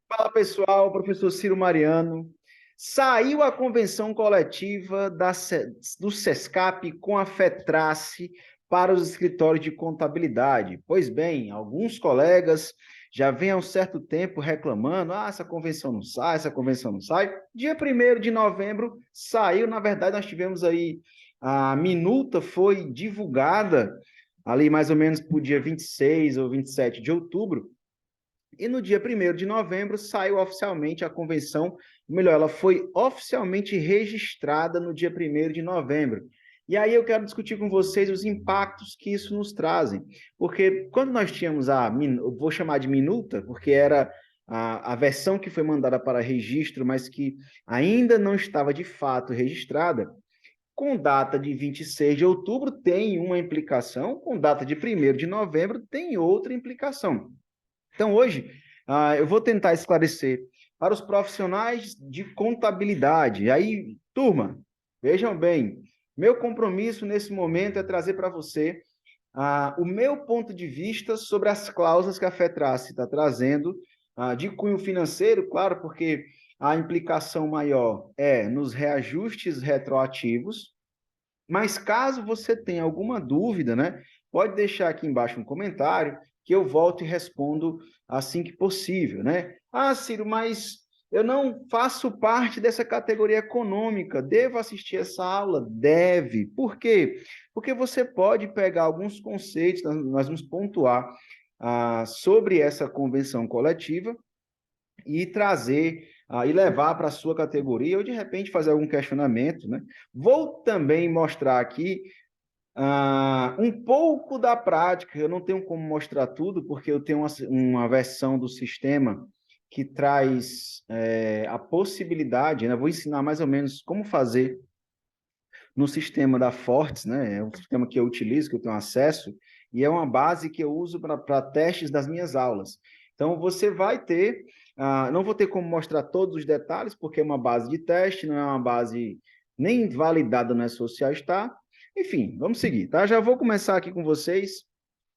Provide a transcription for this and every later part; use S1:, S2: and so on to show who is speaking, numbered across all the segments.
S1: Fala pessoal, professor Ciro Mariano. Saiu a convenção coletiva do SESCAP com a FETRACE para os escritórios de contabilidade. Pois bem, alguns colegas já vêm há um certo tempo reclamando: essa convenção não sai, essa convenção não sai. Dia 1º de novembro saiu, na verdade, nós tivemos aí, a minuta foi divulgada ali mais ou menos para o dia 26 ou 27 de outubro. E no dia 1º de novembro saiu oficialmente a convenção, melhor, ela foi oficialmente registrada no dia 1º de novembro. E aí eu quero discutir com vocês os impactos que isso nos trazem. Porque quando nós tínhamos eu vou chamar de minuta, porque era a versão que foi mandada para registro, mas que ainda não estava de fato registrada, com data de 26 de outubro tem uma implicação, com data de 1º de novembro tem outra implicação. Então, hoje, eu vou tentar esclarecer para os profissionais de contabilidade. E aí, turma, vejam bem, meu compromisso nesse momento é trazer para você o meu ponto de vista sobre as cláusulas que a FETRACE está trazendo, de cunho financeiro, claro, porque a implicação maior é nos reajustes retroativos, mas caso você tenha alguma dúvida, né, pode deixar aqui embaixo um comentário que eu volto e respondo assim que possível, né? Ciro, mas eu não faço parte dessa categoria econômica, devo assistir essa aula? Deve. Por quê? Porque você pode pegar alguns conceitos, nós vamos pontuar sobre essa convenção coletiva e trazer e levar para a sua categoria ou de repente fazer algum questionamento, né? Vou também mostrar aqui um pouco da prática. Eu não tenho como mostrar tudo porque eu tenho uma versão do sistema que traz a possibilidade, né? Vou ensinar mais ou menos como fazer no sistema da Fortes, né? É um sistema que eu utilizo, que eu tenho acesso, e é uma base que eu uso para testes das minhas aulas. Então, você vai ter, não vou ter como mostrar todos os detalhes, porque é uma base de teste, não é uma base nem validada na Social Star. Enfim, vamos seguir, tá? Já vou começar aqui com vocês,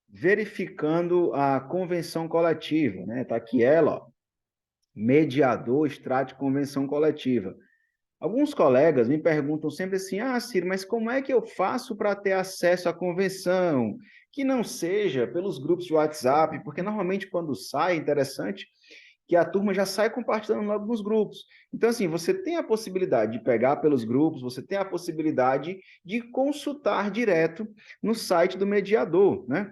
S1: verificando a convenção coletiva, né? Tá aqui ela, ó, mediador, extrato de convenção coletiva. Alguns colegas me perguntam sempre assim: Ciro, mas como é que eu faço para ter acesso à convenção? Que não seja pelos grupos de WhatsApp, porque normalmente quando sai, é interessante que a turma já sai compartilhando logo nos grupos. Então, assim, você tem a possibilidade de pegar pelos grupos, você tem a possibilidade de consultar direto no site do mediador, né?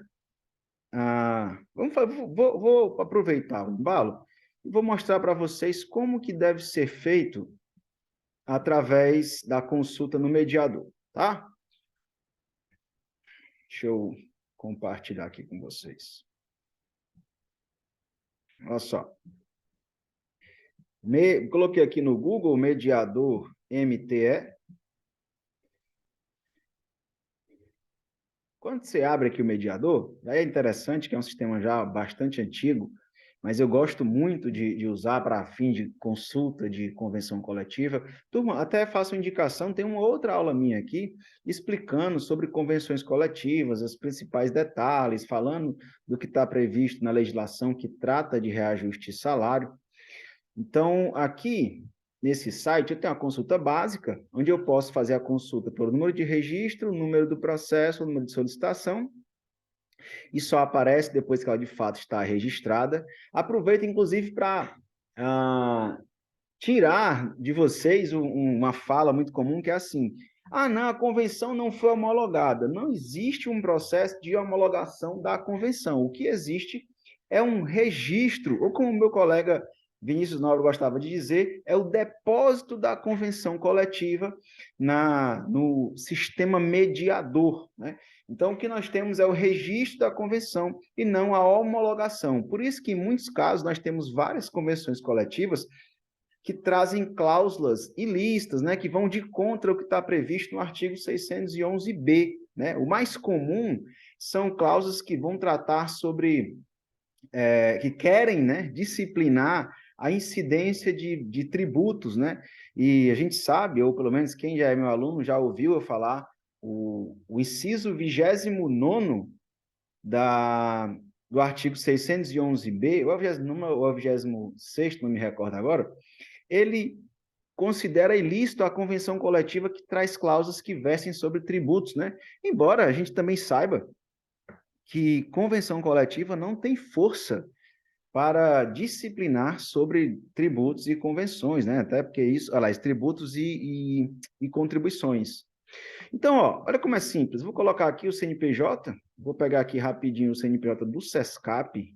S1: Vou aproveitar o embalo e vou mostrar para vocês como que deve ser feito através da consulta no mediador, tá? Deixa eu compartilhar aqui com vocês. Olha só. Coloquei aqui no Google mediador MTE. Quando você abre aqui o mediador, aí é interessante que é um sistema já bastante antigo, mas eu gosto muito de usar para fim de consulta de convenção coletiva. Turma, até faço indicação, tem uma outra aula minha aqui explicando sobre convenções coletivas, os principais detalhes, falando do que está previsto na legislação que trata de reajuste de salário. Então, aqui nesse site, eu tenho uma consulta básica, onde eu posso fazer a consulta pelo número de registro, o número do processo, o número de solicitação, e só aparece depois que ela de fato está registrada. Aproveito, inclusive, para tirar de vocês uma fala muito comum que é assim: não, a convenção não foi homologada. Não existe um processo de homologação da convenção. O que existe é um registro, ou como o meu colega Vinícius Nobre gostava de dizer, é o depósito da convenção coletiva no sistema mediador, né? Então, o que nós temos é o registro da convenção e não a homologação. Por isso que, em muitos casos, nós temos várias convenções coletivas que trazem cláusulas ilícitas, né, que vão de contra o que está previsto no artigo 611b. Né? O mais comum são cláusulas que vão tratar sobre, que querem, né, disciplinar a incidência de tributos, né? E a gente sabe, ou pelo menos quem já é meu aluno já ouviu eu falar, o inciso 29º da do artigo 611b, ou 26º, não me recordo agora, ele considera ilícito a convenção coletiva que traz cláusulas que versem sobre tributos, né? Embora a gente também saiba que convenção coletiva não tem força para disciplinar sobre tributos e convenções, né? Até porque isso, aliás, tributos e contribuições. Então, ó, olha como é simples. Vou colocar aqui o CNPJ, vou pegar aqui rapidinho o CNPJ do SESCAP,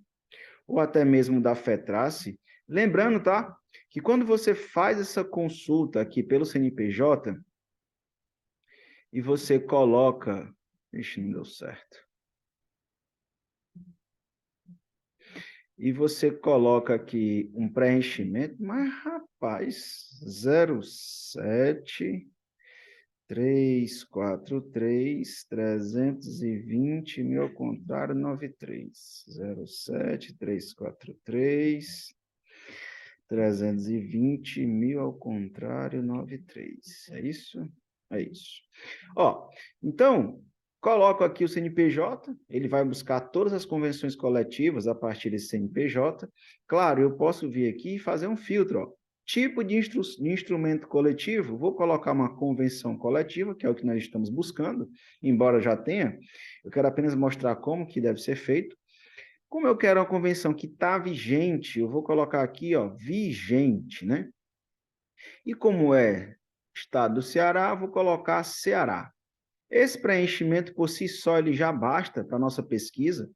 S1: ou até mesmo da FETRACE. Lembrando, tá? Que quando você faz essa consulta aqui pelo CNPJ e você coloca... Ixi, não deu certo. E você coloca aqui um preenchimento, mas, rapaz, 07... 343, 320 mil ao contrário, 93. 07, 343, 320 mil ao contrário, 93. É isso? É isso. Ó, então, coloco aqui o CNPJ, ele vai buscar todas as convenções coletivas a partir desse CNPJ. Claro, eu posso vir aqui e fazer um filtro, ó. Tipo de instrumento coletivo, vou colocar uma convenção coletiva, que é o que nós estamos buscando, embora já tenha, eu quero apenas mostrar como que deve ser feito. Como eu quero uma convenção que está vigente, eu vou colocar aqui, ó, vigente, né? E como é estado do Ceará, vou colocar Ceará. Esse preenchimento por si só ele já basta para a nossa pesquisa.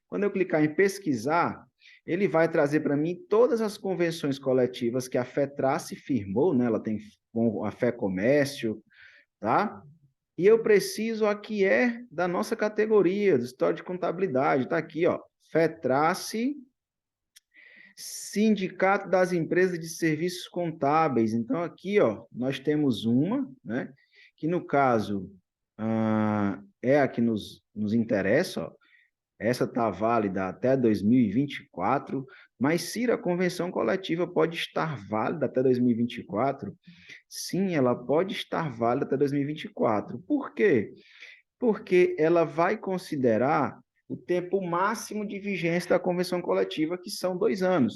S1: Quando eu clicar em pesquisar, ele vai trazer para mim todas as convenções coletivas que a FETRACE firmou, né? Ela tem a FEComércio, tá? E eu preciso aqui da nossa categoria, do História de Contabilidade, está aqui, ó, FETRACE, Sindicato das Empresas de Serviços Contábeis. Então, aqui, ó, nós temos uma, né? Que no caso é a que nos interessa, ó. Essa está válida até 2024, mas se a convenção coletiva pode estar válida até 2024, sim, ela pode estar válida até 2024. Por quê? Porque ela vai considerar o tempo máximo de vigência da convenção coletiva, que são 2 anos.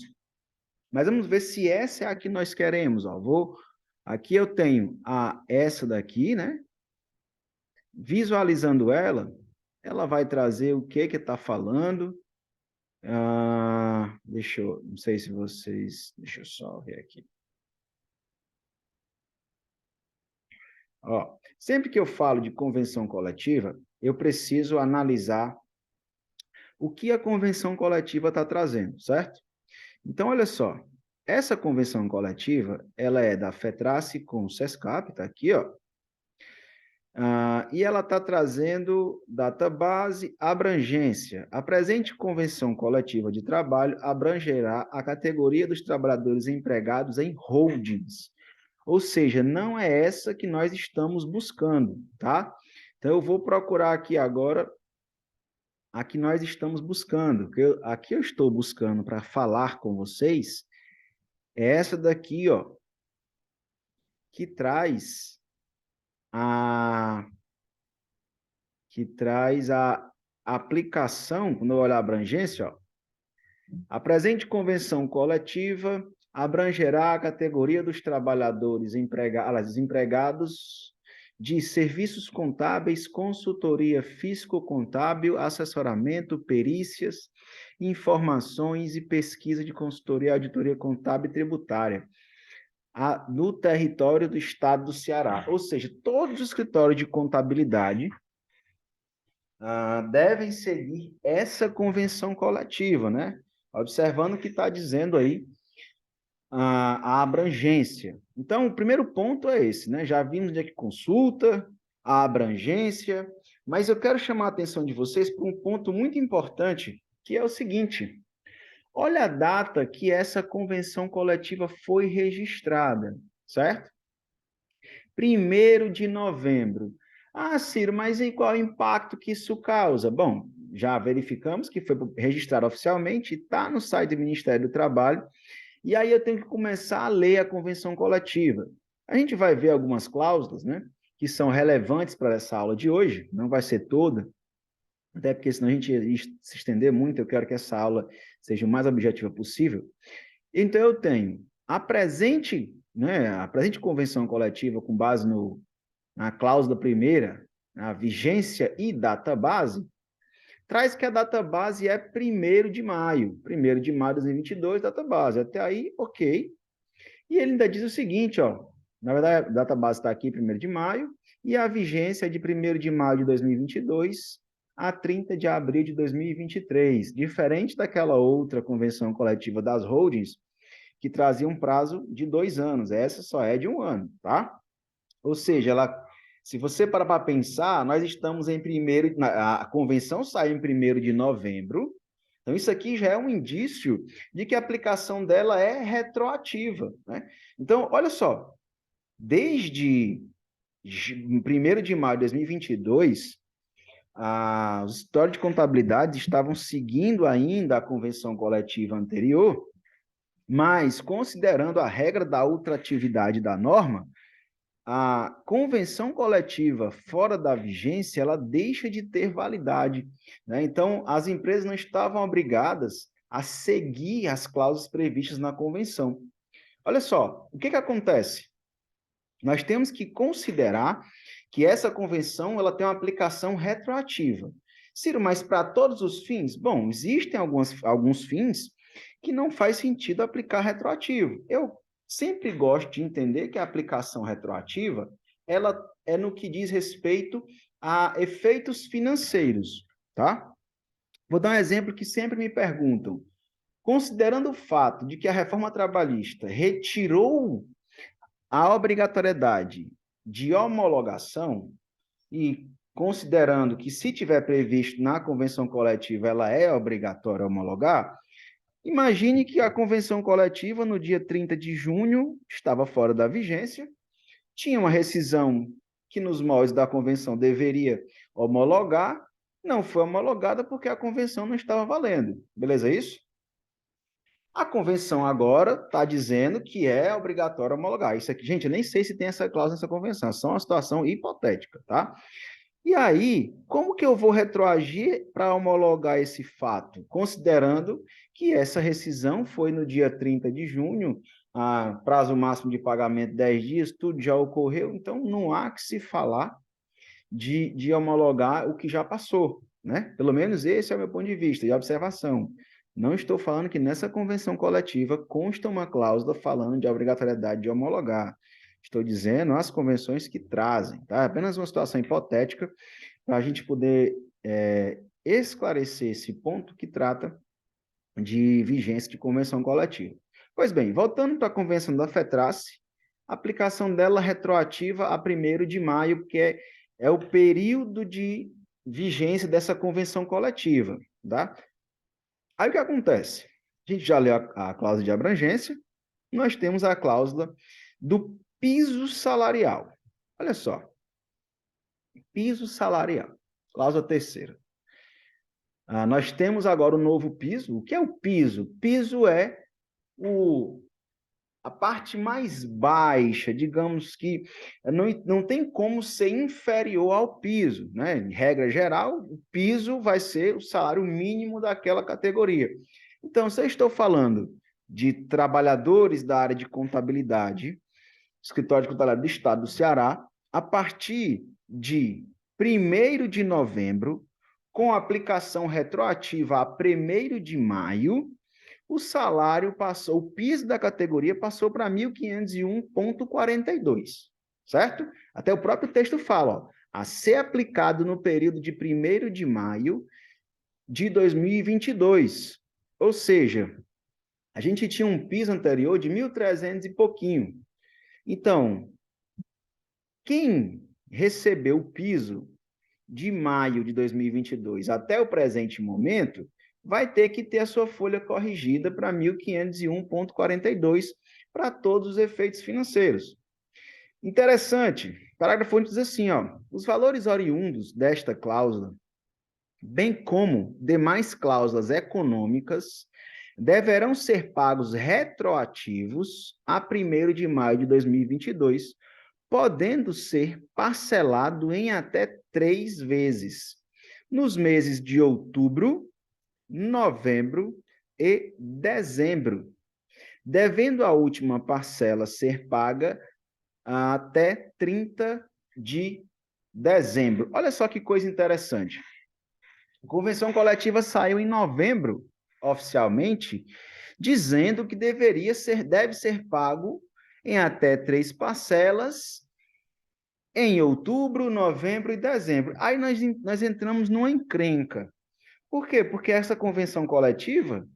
S1: Mas vamos ver se essa é a que nós queremos. Ó. Aqui eu tenho essa daqui, né? Visualizando ela, ela vai trazer o que está falando. Não sei se vocês... Deixa eu só ver aqui. Ó, sempre que eu falo de convenção coletiva, eu preciso analisar o que a convenção coletiva está trazendo, certo? Então, olha só, essa convenção coletiva, ela é da FETRACE com o SESCAP, está aqui, ó. E ela está trazendo database, abrangência. A presente convenção coletiva de trabalho abrangerá a categoria dos trabalhadores empregados em holdings. Ou seja, não é essa que nós estamos buscando, tá? Então, eu vou procurar aqui agora a que nós estamos buscando. Aqui eu estou buscando para falar com vocês é essa daqui, ó, que traz a aplicação, quando eu olhar a abrangência, ó, a presente convenção coletiva abrangerá a categoria dos trabalhadores empregados de serviços contábeis, consultoria físico-contábil, assessoramento, perícias, informações e pesquisa de consultoria, auditoria contábil e tributária, no território do estado do Ceará. Ou seja, todos os escritórios de contabilidade devem seguir essa convenção coletiva, né? Observando o que está dizendo aí a abrangência. Então, o primeiro ponto é esse, né? Já vimos onde é que consulta, a abrangência, mas eu quero chamar a atenção de vocês para um ponto muito importante, que é o seguinte: olha a data que essa convenção coletiva foi registrada, certo? 1º de novembro. Ciro, mas e qual é o impacto que isso causa? Bom, já verificamos que foi registrado oficialmente, está no site do Ministério do Trabalho, e aí eu tenho que começar a ler a convenção coletiva. A gente vai ver algumas cláusulas, né, que são relevantes para essa aula de hoje, não vai ser toda, até porque senão a gente ia se estender muito, eu quero que essa aula seja o mais objetiva possível. Então, eu tenho a presente convenção coletiva com base na cláusula primeira, a vigência e data base, traz que a data base é 1º de maio. 1º de maio de 2022, data base. Até aí, ok. E ele ainda diz o seguinte, ó, na verdade, a data base está aqui, 1º de maio, e a vigência é de 1º de maio de 2022 a 30 de abril de 2023, diferente daquela outra convenção coletiva das holdings, que trazia um prazo de 2 anos. Essa só é de 1 ano, tá? Ou seja, se você parar para pensar, nós estamos em a convenção sai em 1º de novembro, então isso aqui já é um indício de que a aplicação dela é retroativa, né? Então, olha só, desde 1º de maio de 2022, os escritórios de contabilidade estavam seguindo ainda a convenção coletiva anterior, mas considerando a regra da ultratividade da norma, a convenção coletiva fora da vigência, ela deixa de ter validade, né? Então, as empresas não estavam obrigadas a seguir as cláusulas previstas na convenção. Olha só, o que acontece? Nós temos que considerar que essa convenção ela tem uma aplicação retroativa. Ciro, mas para todos os fins? Bom, existem alguns fins que não faz sentido aplicar retroativo. Eu sempre gosto de entender que a aplicação retroativa ela é no que diz respeito a efeitos financeiros, tá? Vou dar um exemplo que sempre me perguntam. Considerando o fato de que a reforma trabalhista retirou a obrigatoriedade de homologação e considerando que se tiver previsto na convenção coletiva ela é obrigatória homologar, imagine que a convenção coletiva no dia 30 de junho estava fora da vigência, tinha uma rescisão que nos moldes da convenção deveria homologar, não foi homologada porque a convenção não estava valendo. Beleza isso? A convenção agora está dizendo que é obrigatório homologar. Isso aqui, gente, eu nem sei se tem essa cláusula nessa convenção, é só uma situação hipotética, tá? E aí, como que eu vou retroagir para homologar esse fato? Considerando que essa rescisão foi no dia 30 de junho, prazo máximo de pagamento 10 dias, tudo já ocorreu, então não há que se falar de homologar o que já passou, né? Pelo menos esse é o meu ponto de vista, de observação. Não estou falando que nessa convenção coletiva consta uma cláusula falando de obrigatoriedade de homologar. Estou dizendo as convenções que trazem, tá? Apenas uma situação hipotética para a gente poder esclarecer esse ponto que trata de vigência de convenção coletiva. Pois bem, voltando para a convenção da FETRACE, a aplicação dela retroativa a 1º de maio, que é o período de vigência dessa convenção coletiva, tá? Aí o que acontece? A gente já leu a cláusula de abrangência, nós temos a cláusula do piso salarial. Olha só, piso salarial, cláusula terceira. Nós temos agora o novo piso. O que é o piso? Piso é a parte mais baixa, digamos que não tem como ser inferior ao piso, né? Em regra geral, o piso vai ser o salário mínimo daquela categoria. Então, se eu estou falando de trabalhadores da área de contabilidade, escritório de contabilidade do Estado do Ceará, a partir de 1º de novembro, com aplicação retroativa a 1º de maio, o salário passou, o piso da categoria passou para 1.501,42, certo? Até o próprio texto fala, ó, a ser aplicado no período de 1º de maio de 2022. Ou seja, a gente tinha um piso anterior de 1.300 e pouquinho. Então, quem recebeu o piso de maio de 2022 até o presente momento, vai ter que ter a sua folha corrigida para 1.501,42 para todos os efeitos financeiros. Interessante, parágrafo 1 diz assim, ó, os valores oriundos desta cláusula, bem como demais cláusulas econômicas, deverão ser pagos retroativos a 1º de maio de 2022, podendo ser parcelado em até 3 vezes. nos meses de outubro, novembro e dezembro, devendo a última parcela ser paga até 30 de dezembro. Olha só que coisa interessante. A convenção coletiva saiu em novembro, oficialmente, dizendo que deve ser pago em até 3 parcelas em outubro, novembro e dezembro. Aí nós entramos numa encrenca. Por quê? Porque essa convenção coletiva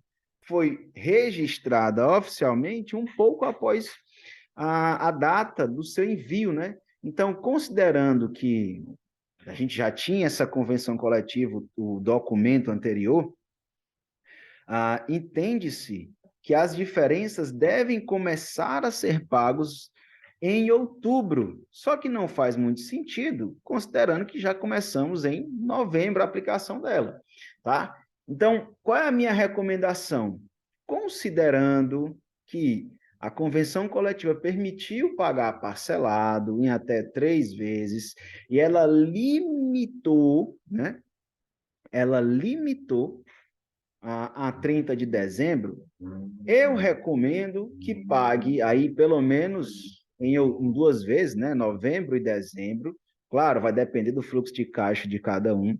S1: foi registrada oficialmente um pouco após a data do seu envio, né? Então, considerando que a gente já tinha essa convenção coletiva, o documento anterior, entende-se que as diferenças devem começar a ser pagos em outubro. Só que não faz muito sentido, considerando que já começamos em novembro a aplicação dela, tá? Então, qual é a minha recomendação? Considerando que a convenção coletiva permitiu pagar parcelado em até 3 vezes e ela limitou, né? Ela limitou a 30 de dezembro, eu recomendo que pague aí pelo menos em 2 vezes, né? Novembro e dezembro. Claro, vai depender do fluxo de caixa de cada um.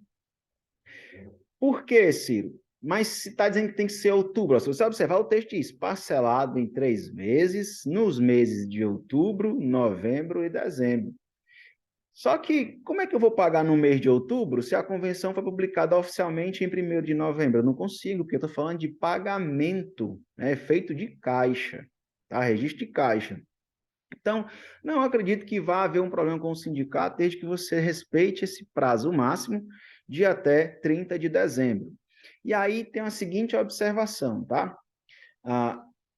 S1: Por quê, Ciro? Mas se está dizendo que tem que ser outubro, se você observar o texto diz parcelado em 3 meses, nos meses de outubro, novembro e dezembro. Só que, como é que eu vou pagar no mês de outubro se a convenção foi publicada oficialmente em 1º de novembro? Eu não consigo, porque eu estou falando de pagamento, né? Feito de caixa, tá? Registro de caixa. Então, não acredito que vá haver um problema com o sindicato, desde que você respeite esse prazo máximo de até 30 de dezembro. E aí tem a seguinte observação, tá?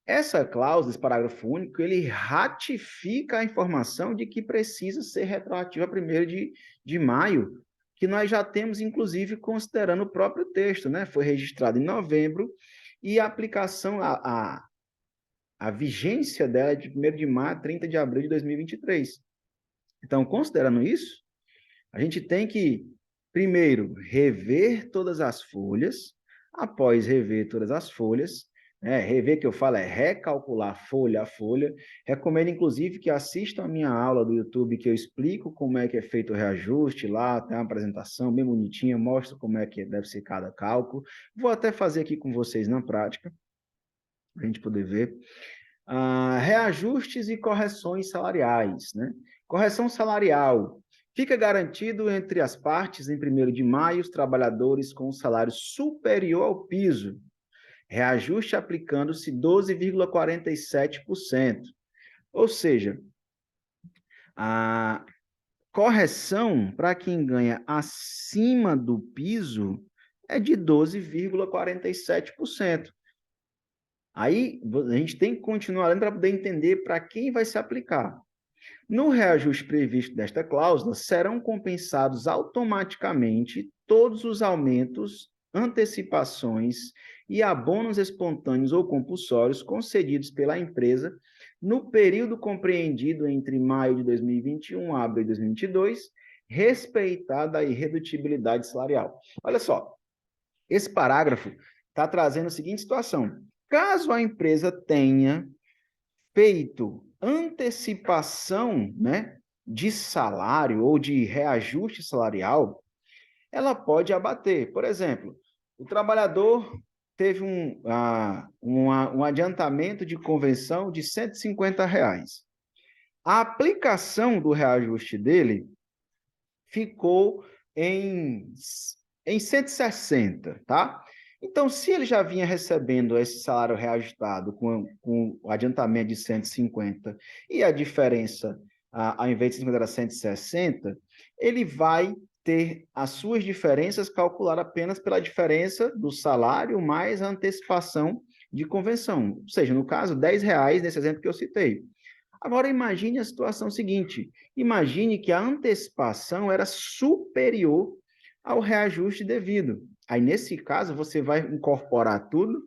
S1: Essa cláusula, esse parágrafo único, ele ratifica a informação de que precisa ser retroativa a 1º de maio, que nós já temos, inclusive, considerando o próprio texto, né? Foi registrado em novembro e a aplicação, a vigência dela é de 1º de maio a 30 de abril de 2023. Então, considerando isso, a gente tem que, primeiro, rever todas as folhas, após rever todas as folhas, rever que eu falo é recalcular folha a folha. Recomendo, inclusive, que assistam a minha aula do YouTube, que eu explico como é que é feito o reajuste lá, tem uma apresentação bem bonitinha, mostro como é que deve ser cada cálculo. Vou até fazer aqui com vocês na prática, para a gente poder ver. Reajustes e correções salariais, né? Correção salarial. Fica garantido entre as partes, em 1º de maio, os trabalhadores com salário superior ao piso. Reajuste aplicando-se 12,47%. Ou seja, a correção para quem ganha acima do piso é de 12,47%. Aí a gente tem que continuar lendo para poder entender para quem vai se aplicar. No reajuste previsto desta cláusula, serão compensados automaticamente todos os aumentos, antecipações e abonos espontâneos ou compulsórios concedidos pela empresa no período compreendido entre maio de 2021 a abril de 2022, respeitada a irredutibilidade salarial. Olha só, esse parágrafo está trazendo a seguinte situação. Caso a empresa tenha feito antecipação, né, de salário ou de reajuste salarial, ela pode abater. Por exemplo, o trabalhador teve um adiantamento de convenção de R$ 150. A aplicação do reajuste dele ficou em 160, tá? Então, se ele já vinha recebendo esse salário reajustado com o adiantamento de 150 e a diferença, ao invés de 50 era 160, ele vai ter as suas diferenças calculadas apenas pela diferença do salário mais a antecipação de convenção. Ou seja, no caso, R$ 10 nesse exemplo que eu citei. Agora, imagine a situação seguinte. Imagine que a antecipação era superior ao reajuste devido. Aí, nesse caso, você vai incorporar tudo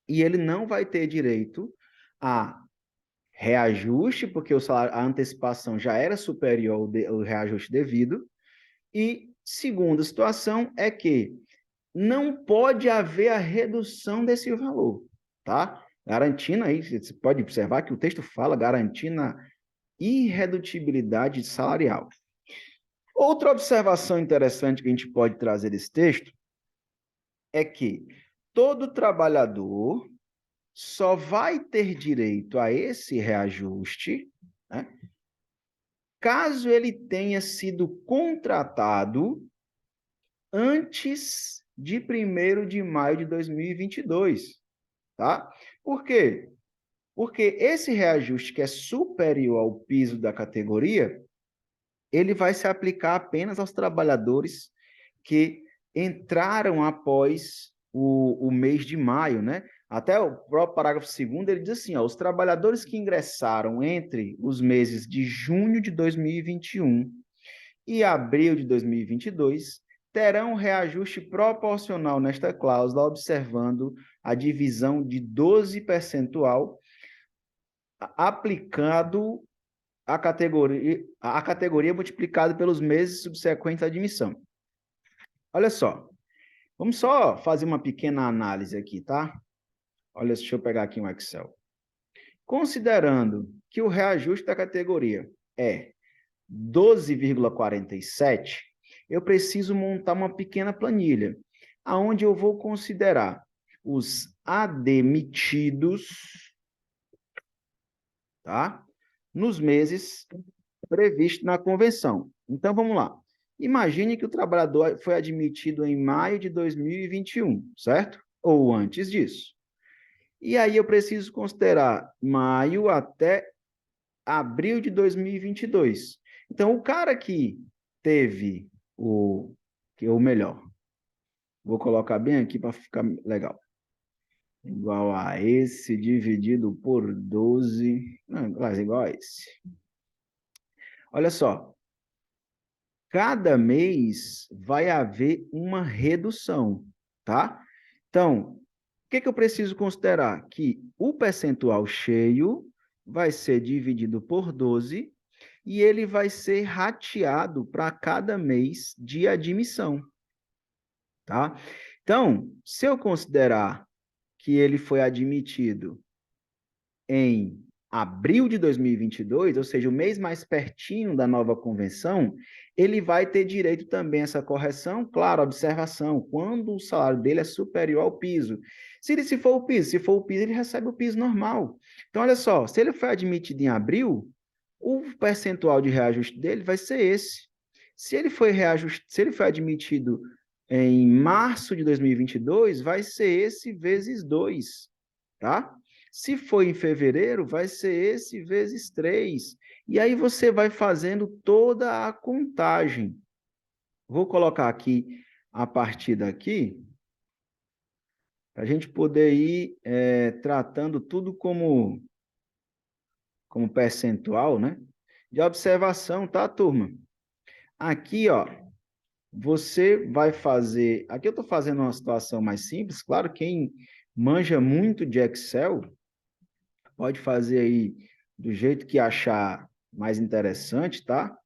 S1: e ele não vai ter direito a reajuste, porque a antecipação já era superior ao reajuste devido, e Segunda situação é que não pode haver a redução desse valor, tá? Garantindo aí, você pode observar que o texto fala garantindo a irredutibilidade salarial. Outra observação interessante que a gente pode trazer desse texto é que todo trabalhador só vai ter direito a esse reajuste, né, caso ele tenha sido contratado antes de 1º de maio de 2022, tá? Por quê? Porque esse reajuste que é superior ao piso da categoria, ele vai se aplicar apenas aos trabalhadores que entraram após o mês de maio, né? Até o próprio parágrafo 2º, ele diz assim, ó, os trabalhadores que ingressaram entre os meses de junho de 2021 e abril de 2022 terão reajuste proporcional nesta cláusula, observando a divisão de 12 percentual aplicado a categoria multiplicada pelos meses subsequentes à admissão. Olha só, vamos só fazer uma pequena análise aqui, tá? Olha, deixa eu pegar aqui um Excel. Considerando que o reajuste da categoria é 12,47, eu preciso montar uma pequena planilha, aonde eu vou considerar os admitidos, tá? Nos meses previstos na convenção. Então, vamos lá. Imagine que o trabalhador foi admitido em maio de 2021, certo? Ou antes disso. E aí eu preciso considerar maio até abril de 2022. Então, o cara que teve ou melhor, vou colocar bem aqui para ficar legal. Igual a esse dividido por 12, não, igual a esse. Olha só, cada mês vai haver uma redução, tá? Então, o que eu preciso considerar? Que o percentual cheio vai ser dividido por 12 e ele vai ser rateado para cada mês de admissão, tá? Então, se eu considerar que ele foi admitido em abril de 2022, ou seja, o mês mais pertinho da nova convenção, ele vai ter direito também a essa correção, claro, observação, quando o salário dele é superior ao piso. Se for o piso, ele recebe o piso normal. Então, olha só, se ele foi admitido em abril, o percentual de reajuste dele vai ser esse. Se ele foi admitido em março de 2022, vai ser esse vezes 2, tá? Se for em fevereiro, vai ser esse vezes 3. E aí você vai fazendo toda a contagem. Vou colocar aqui a partir daqui, para a gente poder ir tratando tudo como percentual, né? De observação, tá, turma? Aqui, ó, você vai fazer... Aqui eu estou fazendo uma situação mais simples. Claro, quem manja muito de Excel pode fazer aí do jeito que achar mais interessante, tá?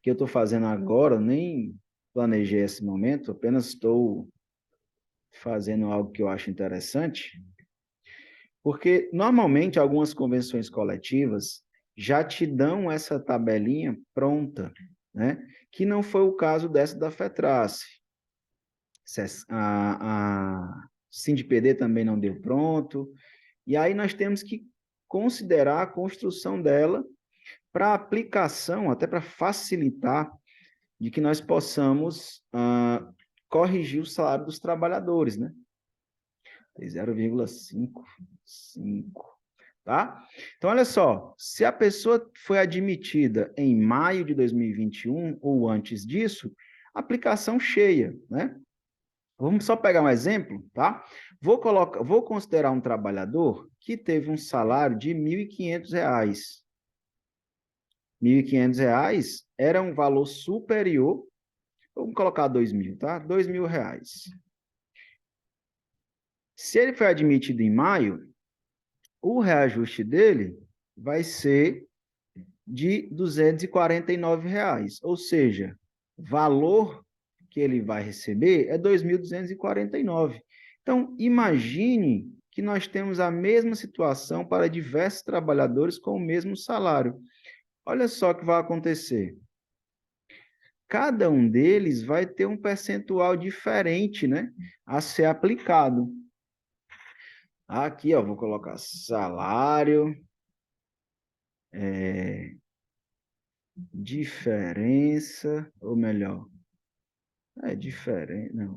S1: Que eu estou fazendo agora, nem planejei esse momento, apenas estou fazendo algo que eu acho interessante, porque normalmente algumas convenções coletivas já te dão essa tabelinha pronta, né? Que não foi o caso dessa da FETRACE. A SINDPD também não deu pronto, e aí nós temos que considerar a construção dela para aplicação, até para facilitar de que nós possamos corrigir o salário dos trabalhadores, né? 0,55, tá? Então, olha só, se a pessoa foi admitida em maio de 2021 ou antes disso, aplicação cheia, né? Vamos só pegar um exemplo, tá? Vou considerar um trabalhador que teve um salário de R$ 1.500. R$ 1.500 era um valor superior, vamos colocar 2.000, tá? R$ 2.000. Se ele foi admitido em maio, o reajuste dele vai ser de R$ 249, ou seja, valor que ele vai receber é 2.249. Então, imagine que nós temos a mesma situação para diversos trabalhadores com o mesmo salário. Olha só o que vai acontecer. Cada um deles vai ter um percentual diferente, né, a ser aplicado. Aqui, ó, vou colocar salário, diferença, ou melhor, é diferença.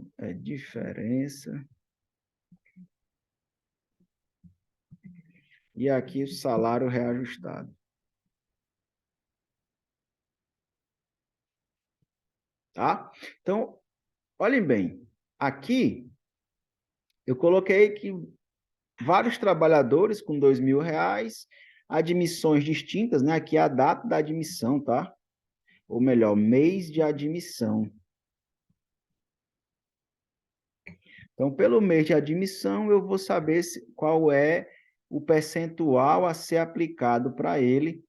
S1: E aqui o salário reajustado. Tá? Então, olhem bem, aqui eu coloquei que vários trabalhadores com R$ 2.000, admissões distintas, né? Aqui é a data da admissão, tá? Ou melhor, mês de admissão. Então, pelo mês de admissão, eu vou saber qual é o percentual a ser aplicado para ele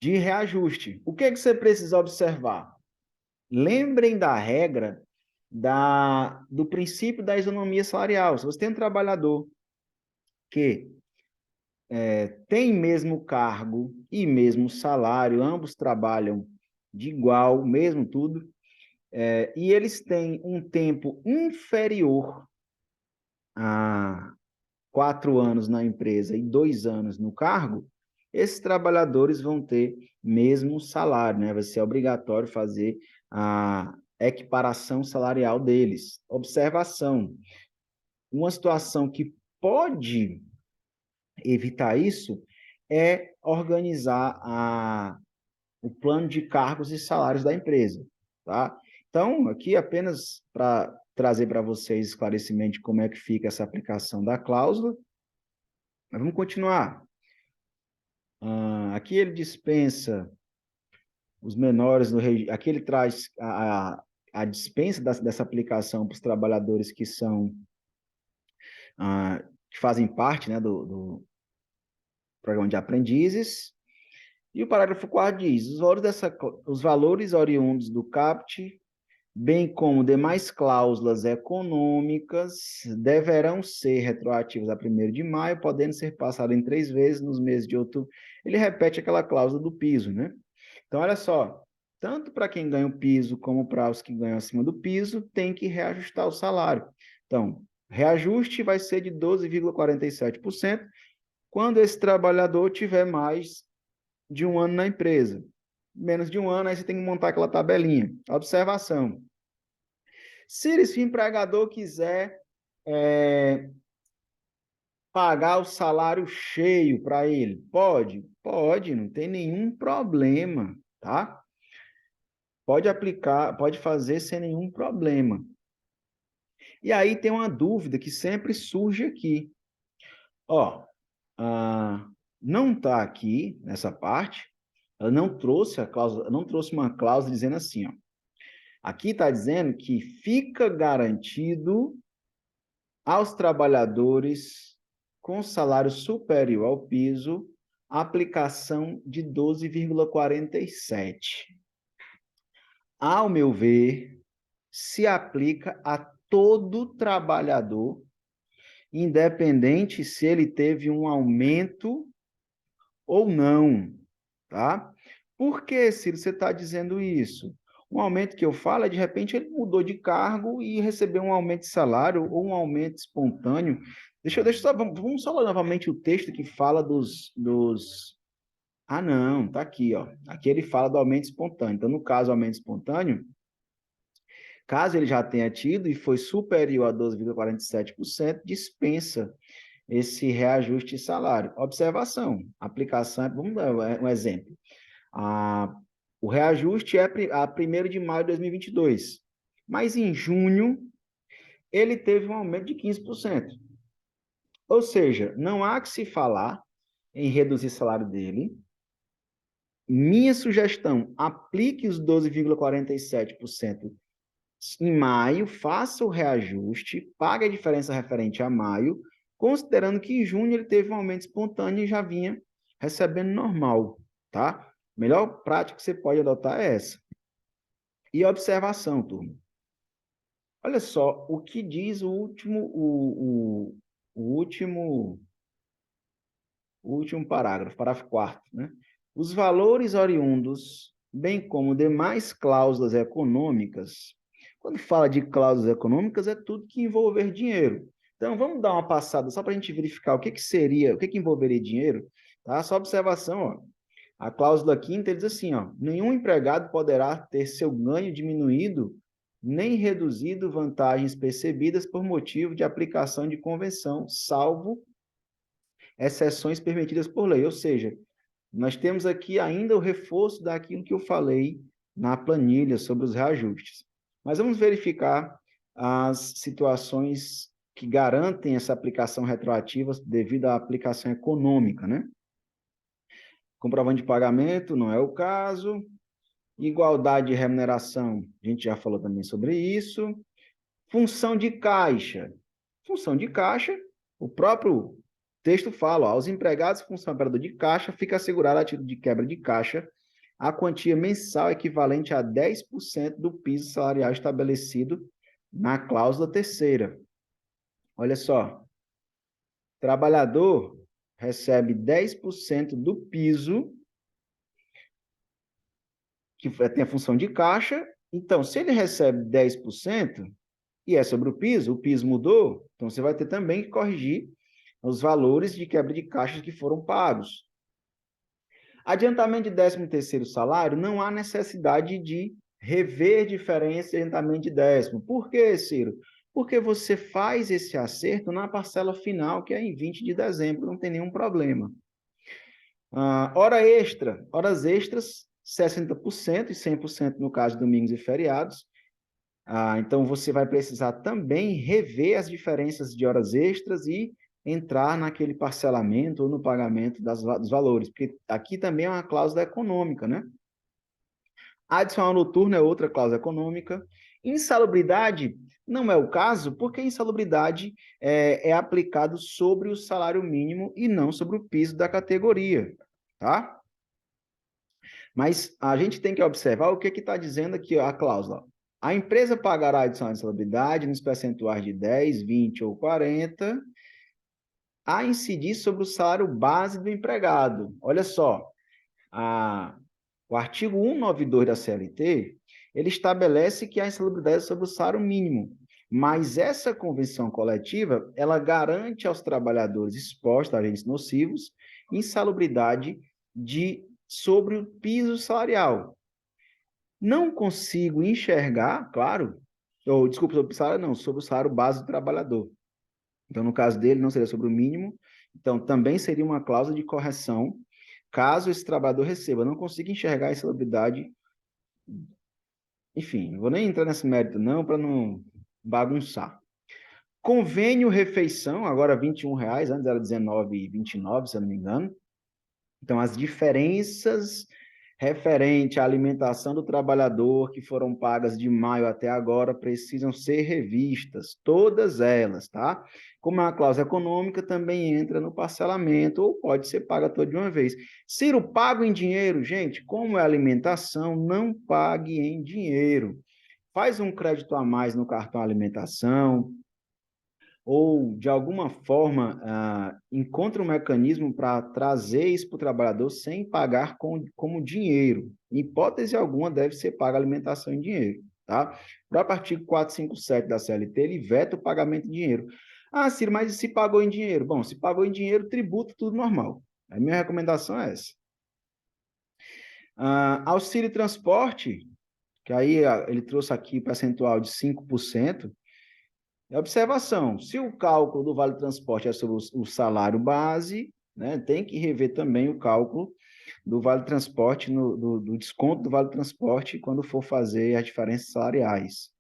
S1: de reajuste. O que é que você precisa observar? Lembrem da regra do princípio da isonomia salarial. Se você tem um trabalhador que tem mesmo cargo e mesmo salário, ambos trabalham de igual, mesmo tudo, e eles têm um tempo inferior a 4 anos na empresa e 2 anos no cargo, esses trabalhadores vão ter mesmo salário, né? Vai ser obrigatório fazer a equiparação salarial deles. Observação: uma situação que pode evitar isso é organizar o plano de cargos e salários da empresa, tá? Então, aqui apenas para trazer para vocês esclarecimento de como é que fica essa aplicação da cláusula. Mas vamos continuar. Aqui ele dispensa os menores no regime. Aqui ele traz a dispensa dessa aplicação para os trabalhadores que são que fazem parte, né, do programa de aprendizes. E o parágrafo 4 diz: os valores oriundos do CAPT, bem como demais cláusulas econômicas, deverão ser retroativas a 1º de maio, podendo ser passadas em 3 vezes nos meses de outubro. Ele repete aquela cláusula do piso, né? Então, olha só, tanto para quem ganha o piso como para os que ganham acima do piso, tem que reajustar o salário. Então, reajuste vai ser de 12,47% quando esse trabalhador tiver mais de 1 ano na empresa. Menos de 1 ano, aí você tem que montar aquela tabelinha. Observação: se esse empregador quiser pagar o salário cheio para ele, pode, não tem nenhum problema, tá? Pode aplicar, pode fazer sem nenhum problema. E aí tem uma dúvida que sempre surge aqui. Ó, não está aqui nessa parte, ela não trouxe a cláusula, não trouxe uma cláusula dizendo assim, ó. Aqui está dizendo que fica garantido aos trabalhadores com salário superior ao piso a aplicação de 12,47. Ao meu ver, se aplica a todo trabalhador, independente se ele teve um aumento ou não, tá? Por que, Ciro, você está dizendo isso? Um aumento que eu falo é, de repente, ele mudou de cargo e recebeu um aumento de salário ou um aumento espontâneo. Deixa eu só, vamos só ler novamente o texto que fala Ah, não, tá aqui, ó. Aqui ele fala do aumento espontâneo. Então, no caso, aumento espontâneo, caso ele já tenha tido e foi superior a 12,47%, dispensa esse reajuste de salário. Observação, aplicação, vamos dar um exemplo. O reajuste é a 1º de maio de 2022, mas em junho ele teve um aumento de 15%. Ou seja, não há que se falar em reduzir o salário dele. Minha sugestão, aplique os 12,47% em maio, faça o reajuste, pague a diferença referente a maio, considerando que em junho ele teve um aumento espontâneo e já vinha recebendo normal, tá? Melhor prática que você pode adotar é essa. E observação, turma. Olha só, o que diz o último, o último parágrafo, parágrafo 4º, né? Os valores oriundos, bem como demais cláusulas econômicas, quando fala de cláusulas econômicas, é tudo que envolver dinheiro. Então, vamos dar uma passada só para a gente verificar o que que seria, o que que envolveria dinheiro, tá? Só observação, ó. A cláusula quinta, ele diz assim, ó, nenhum empregado poderá ter seu ganho diminuído nem reduzido vantagens percebidas por motivo de aplicação de convenção, salvo exceções permitidas por lei. Ou seja, nós temos aqui ainda o reforço daquilo que eu falei na planilha sobre os reajustes. Mas vamos verificar as situações que garantem essa aplicação retroativa devido à aplicação econômica, né? Comprovante de pagamento, não é o caso. Igualdade de remuneração, a gente já falou também sobre isso. Função de caixa. Função de caixa, o próprio texto fala, ó, aos empregados, função operador de caixa, fica assegurada a título de quebra de caixa a quantia mensal equivalente a 10% do piso salarial estabelecido na cláusula terceira. Olha só, trabalhador recebe 10% do piso, que tem a função de caixa. Então, se ele recebe 10%, e é sobre o piso mudou, então você vai ter também que corrigir os valores de quebra de caixas que foram pagos. Adiantamento de 13º salário, não há necessidade de rever diferença de adiantamento de 10º. Por quê, Ciro? Porque você faz esse acerto na parcela final, que é em 20 de dezembro, não tem nenhum problema. Horas extras, 60% e 100% no caso de domingos e feriados. Então, você vai precisar também rever as diferenças de horas extras e entrar naquele parcelamento ou no pagamento dos valores, porque aqui também é uma cláusula econômica, né? Adicional noturno é outra cláusula econômica. Insalubridade não é o caso, porque insalubridade é aplicado sobre o salário mínimo e não sobre o piso da categoria, tá? Mas a gente tem que observar o que está dizendo aqui ó, a cláusula. A empresa pagará adicional de insalubridade nos percentuais de 10, 20 ou 40 a incidir sobre o salário base do empregado. Olha só, o artigo 192 da CLT, ele estabelece que a insalubridade é sobre o salário mínimo, mas essa convenção coletiva, ela garante aos trabalhadores expostos a agentes nocivos insalubridade sobre o piso salarial. Não consigo enxergar, claro, ou desculpa, sobre o salário não, sobre o salário base do trabalhador. Então, no caso dele, não seria sobre o mínimo, então também seria uma cláusula de correção, caso esse trabalhador receba. Não consigo enxergar essa insalubridade. Enfim, não vou nem entrar nesse mérito não, para não bagunçar. Convênio refeição, agora R$ 21, antes era R$19,29, se eu não me engano. Então, as diferenças referente à alimentação do trabalhador que foram pagas de maio até agora precisam ser revistas, todas elas, tá? Como é uma cláusula econômica, também entra no parcelamento ou pode ser paga toda de uma vez. Ciro, pago em dinheiro, gente, como é alimentação, não pague em dinheiro. Faz um crédito a mais no cartão alimentação, ou, de alguma forma, encontra um mecanismo para trazer isso para o trabalhador sem pagar como dinheiro. Em hipótese alguma, deve ser paga a alimentação em dinheiro. Tá? O próprio artigo 457 da CLT, ele veta o pagamento em dinheiro. Ah, Ciro, mas se pagou em dinheiro? Bom, se pagou em dinheiro, tributo, tudo normal. A minha recomendação é essa. Auxílio transporte, que aí ele trouxe aqui percentual de 5%. Observação, se o cálculo do vale transporte é sobre o salário base, né, tem que rever também o cálculo do vale transporte, do desconto do vale transporte quando for fazer as diferenças salariais.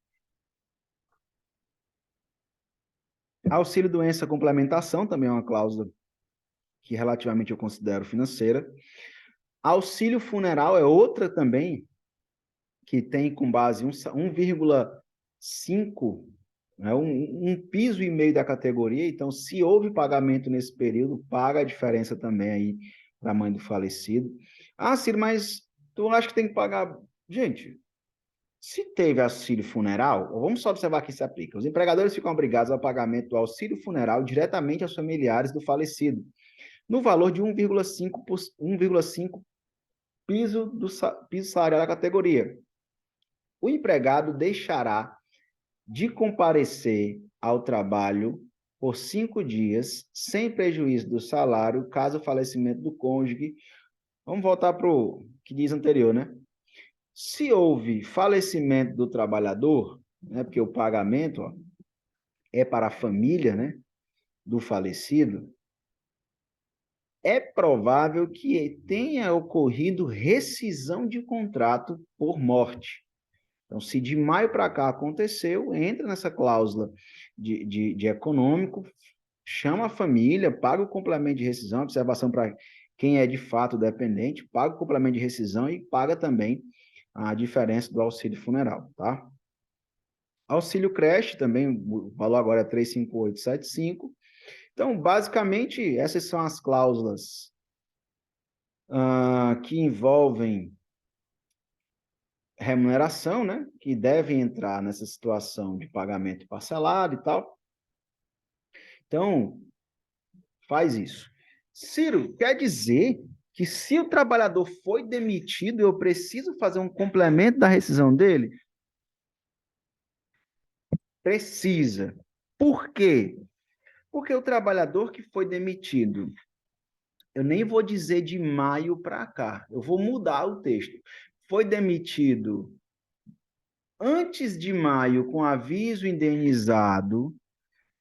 S1: Auxílio doença complementação também é uma cláusula que relativamente eu considero financeira. Auxílio funeral é outra também que tem com base 1,5, né, um piso e meio da categoria. Então, se houve pagamento nesse período, paga a diferença também aí para a mãe do falecido. Ah, Ciro, mas tu acha que tem que pagar? Gente, Se teve auxílio funeral, vamos só observar que se aplica. Os empregadores ficam obrigados ao pagamento do auxílio funeral diretamente aos familiares do falecido, no valor de 1,5 piso salarial da categoria. O empregado deixará de comparecer ao trabalho por 5 dias, sem prejuízo do salário, caso o falecimento do cônjuge. Vamos voltar para o que diz anterior, né? Se houve falecimento do trabalhador, né, porque o pagamento é para a família, né, do falecido, é provável que tenha ocorrido rescisão de contrato por morte. Então, se de maio para cá aconteceu, entra nessa cláusula de econômico, chama a família, paga o complemento de rescisão, observação para quem é de fato dependente, paga o complemento de rescisão e paga também a diferença do auxílio funeral, tá? Auxílio creche também, o valor agora é 35875. Então, basicamente, essas são as cláusulas que envolvem remuneração, né? Que devem entrar nessa situação de pagamento parcelado e tal. Então, faz isso. Ciro, quer dizer que se o trabalhador foi demitido, eu preciso fazer um complemento da rescisão dele? Precisa. Por quê? Porque o trabalhador que foi demitido, eu nem vou dizer de maio para cá, eu vou mudar o texto. Foi demitido antes de maio com aviso indenizado,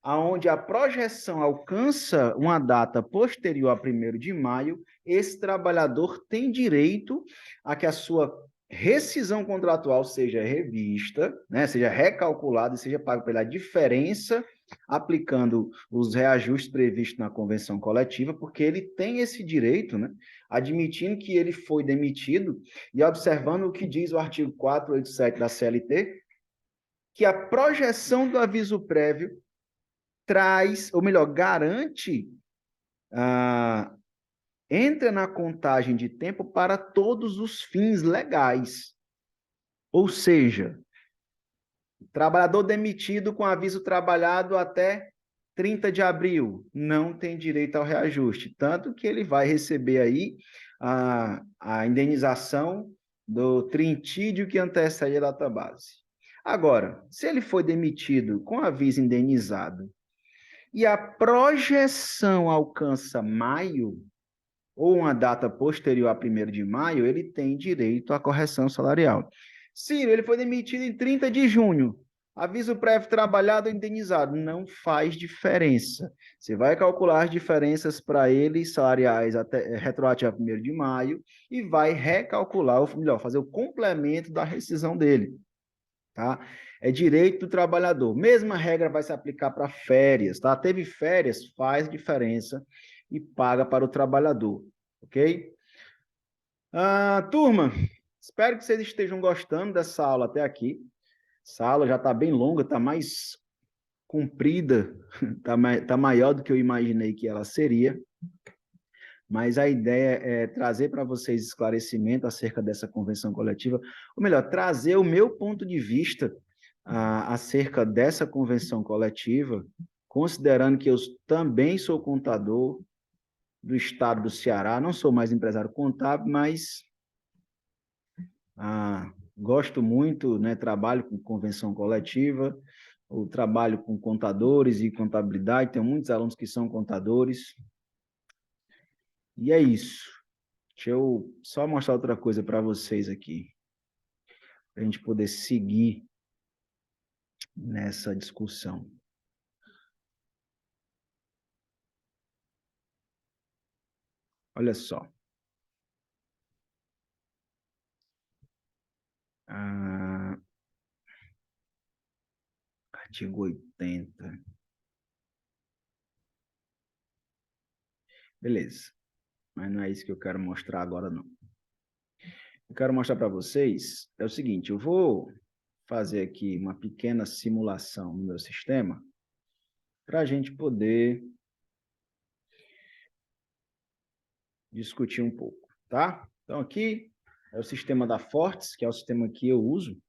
S1: aonde a projeção alcança uma data posterior a 1º de maio, esse trabalhador tem direito a que a sua rescisão contratual seja revista, né, seja recalculada e seja pago pela diferença, aplicando os reajustes previstos na convenção coletiva, porque ele tem esse direito, né, admitindo que ele foi demitido e observando o que diz o artigo 487 da CLT, que a projeção do aviso prévio traz, ou melhor, garante, entra na contagem de tempo para todos os fins legais. Ou seja, trabalhador demitido com aviso trabalhado até 30 de abril não tem direito ao reajuste, tanto que ele vai receber aí a indenização do trintídio que antecede a database. Agora, se ele foi demitido com aviso indenizado e a projeção alcança maio, ou uma data posterior a 1º de maio, ele tem direito à correção salarial. Ciro, ele foi demitido em 30 de junho. Aviso prévio trabalhado ou indenizado. Não faz diferença. Você vai calcular as diferenças para ele, salariais, até retroativo a 1º de maio, e vai recalcular, ou melhor, fazer o complemento da rescisão dele. Tá? É direito do trabalhador. Mesma regra vai se aplicar para férias, tá? Teve férias, faz diferença e paga para o trabalhador, ok? Turma, espero que vocês estejam gostando dessa aula até aqui. Essa aula já está bem longa, está mais comprida, está maior do que eu imaginei que ela seria. Mas a ideia é trazer para vocês esclarecimento acerca dessa convenção coletiva, ou melhor, trazer o meu ponto de vista acerca dessa convenção coletiva, considerando que eu também sou contador do estado do Ceará, não sou mais empresário contábil, mas gosto muito, né, trabalho com convenção coletiva, ou trabalho com contadores e contabilidade, tenho muitos alunos que são contadores, e é isso. Deixa eu só mostrar outra coisa para vocês aqui, para a gente poder seguir nessa discussão. Olha só. Artigo 80. Beleza. Mas não é isso que eu quero mostrar agora, não. Eu quero mostrar para vocês é o seguinte, eu vou fazer aqui uma pequena simulação no meu sistema para a gente poder discutir um pouco, tá? Então, aqui é o sistema da Fortes, que é o sistema que eu uso.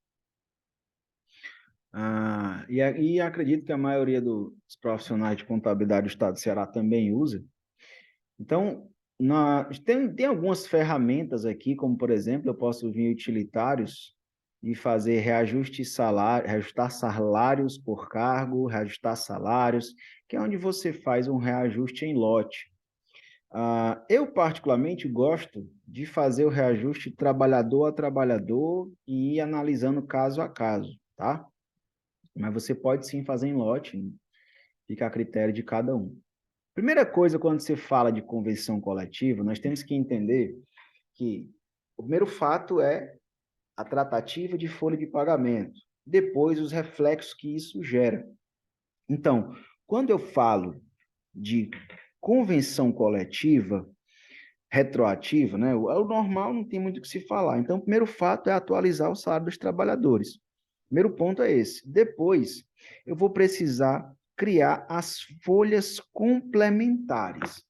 S1: E acredito que a maioria dos profissionais de contabilidade do estado do Ceará também usa. Então, tem algumas ferramentas aqui, como, por exemplo, eu posso vir utilitários e fazer reajustar salários por cargo, reajustar salários, que é onde você faz um reajuste em lote. Eu, particularmente, gosto de fazer o reajuste trabalhador a trabalhador e ir analisando caso a caso, tá? Mas você pode sim fazer em lote, fica a critério de cada um. Primeira coisa, quando se fala de convenção coletiva, nós temos que entender que o primeiro fato é a tratativa de folha de pagamento, depois os reflexos que isso gera. Então, quando eu falo de convenção coletiva retroativa, né, o normal não tem muito o que se falar. Então, o primeiro fato é atualizar o salário dos trabalhadores. Primeiro ponto é esse. Depois, eu vou precisar criar as folhas complementares.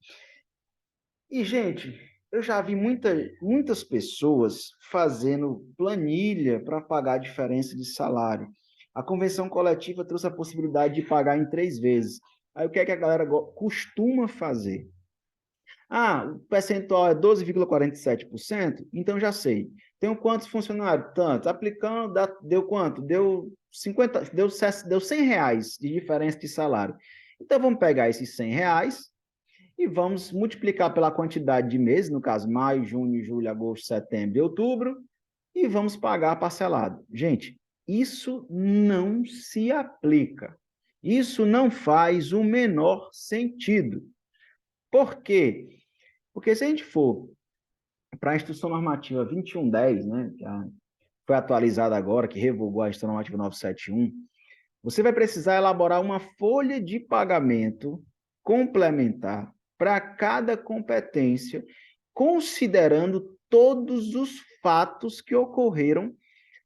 S1: E, gente, eu já vi muitas pessoas fazendo planilha para pagar a diferença de salário. A convenção coletiva trouxe a possibilidade de pagar em 3 vezes. Aí, o que é que a galera costuma fazer? O percentual é 12,47%? Então, já sei. Tenho quantos funcionários? Tantos. Aplicando, deu quanto? Deu 50, deu R$ 100 de diferença de salário. Então, vamos pegar esses R$ 100 e vamos multiplicar pela quantidade de meses, no caso, maio, junho, julho, agosto, setembro e outubro, e vamos pagar parcelado. Gente, isso não se aplica. Isso não faz o menor sentido. Por quê? Porque se a gente for para a Instrução Normativa 2110, né, que foi atualizada agora, que revogou a Instrução Normativa 971, você vai precisar elaborar uma folha de pagamento complementar para cada competência, considerando todos os fatos que ocorreram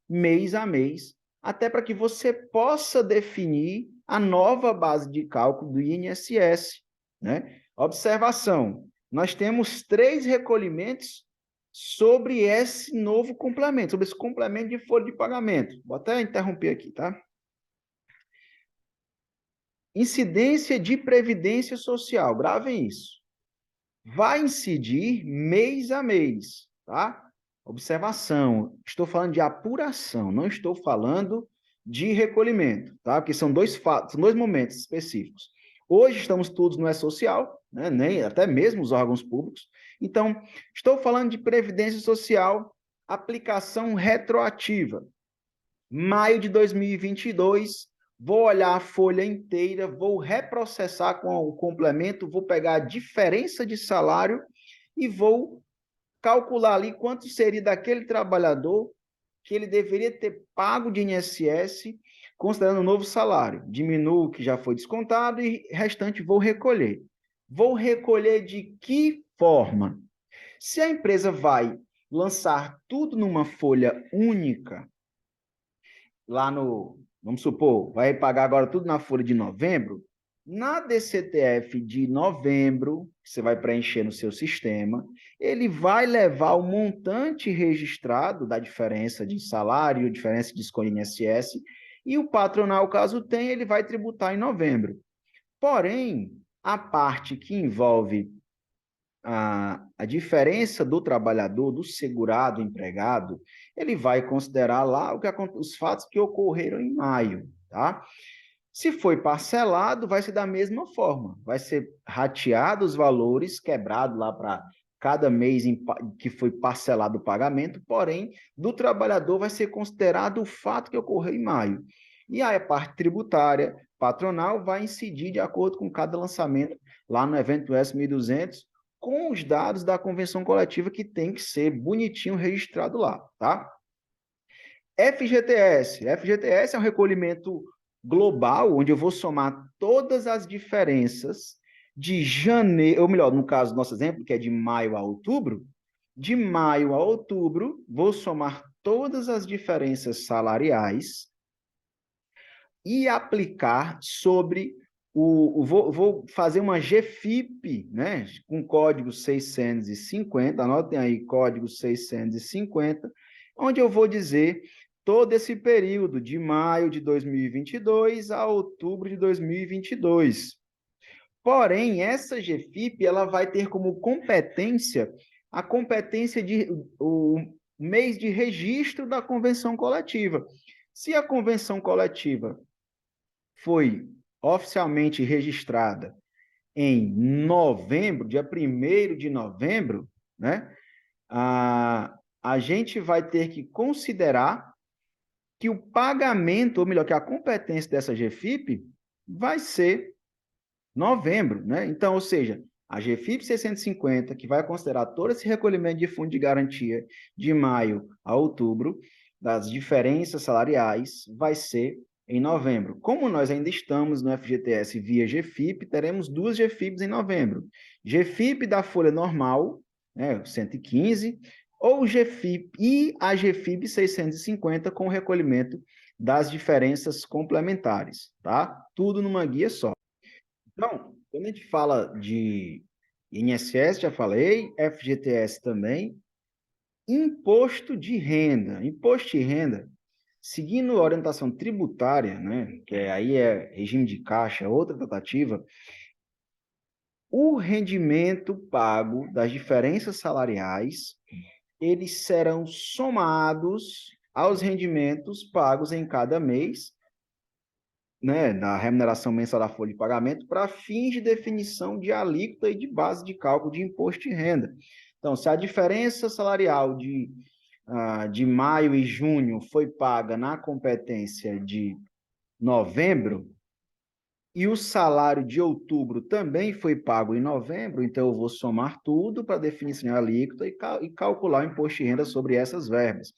S1: mês a mês, até para que você possa definir a nova base de cálculo do INSS, né? Observação, nós temos 3 recolhimentos sobre esse novo complemento, sobre esse complemento de folha de pagamento. Vou até interromper aqui, tá? Incidência de previdência social, gravem isso. Vai incidir mês a mês, tá? Observação, estou falando de apuração, não estou falando de recolhimento, tá? Porque são dois fatos, são 2 momentos específicos. Hoje estamos todos no E-Social, né? Nem, até mesmo os órgãos públicos. Então, estou falando de previdência social, aplicação retroativa. Maio de 2022, vou olhar a folha inteira, vou reprocessar com o complemento, vou pegar a diferença de salário e vou calcular ali quanto seria daquele trabalhador que ele deveria ter pago de INSS, considerando o novo salário. Diminuo o que já foi descontado e restante vou recolher. Vou recolher de que forma? Se a empresa vai lançar tudo numa folha única, lá no, vamos supor, vai pagar agora tudo na folha de novembro, na DCTF de novembro, que você vai preencher no seu sistema, ele vai levar o montante registrado da diferença de salário, diferença de desconto INSS, e o patronal, caso tenha, ele vai tributar em novembro. Porém, a parte que envolve a diferença do trabalhador, do segurado empregado, ele vai considerar lá os fatos que ocorreram em maio, tá? Se foi parcelado, vai ser da mesma forma, vai ser rateado os valores, quebrado lá para cada mês que foi parcelado o pagamento, porém, do trabalhador vai ser considerado o fato que ocorreu em maio. E aí a parte tributária patronal vai incidir de acordo com cada lançamento lá no evento S1200, com os dados da convenção coletiva que tem que ser bonitinho registrado lá, tá? FGTS é um recolhimento global, onde eu vou somar todas as diferenças de janeiro, ou melhor, no caso do nosso exemplo, que é de maio a outubro, de maio a outubro, vou somar todas as diferenças salariais e aplicar sobre vou fazer uma GFIP, né, com código 650, anotem aí, código 650, onde eu vou dizer todo esse período, de maio de 2022 a outubro de 2022. Porém, essa GFIP ela vai ter como competência a competência de o mês de registro da convenção coletiva. Se a convenção coletiva foi oficialmente registrada em novembro, dia 1º de novembro, né? A gente vai ter que considerar que o pagamento, ou melhor, que a competência dessa GFIP vai ser novembro, né? Então, ou seja, a GFIP 650, que vai considerar todo esse recolhimento de fundo de garantia de maio a outubro, das diferenças salariais, vai ser em novembro. Como nós ainda estamos no FGTS via GFIP, teremos duas GFIPs em novembro. GFIP da folha normal, né, 115, ou GFIP e a GFIP 650 com o recolhimento das diferenças complementares, tá? Tudo numa guia só. Então, quando a gente fala de INSS, já falei, FGTS também, imposto de renda. Imposto de renda, seguindo a orientação tributária, né, que aí é regime de caixa, outra tratativa, o rendimento pago das diferenças salariais, eles serão somados aos rendimentos pagos em cada mês, né, na remuneração mensal da folha de pagamento, para fins de definição de alíquota e de base de cálculo de imposto de renda. Então, se a diferença salarial de maio e junho foi paga na competência de novembro, e o salário de outubro também foi pago em novembro, então eu vou somar tudo para definição de alíquota e calcular o imposto de renda sobre essas verbas.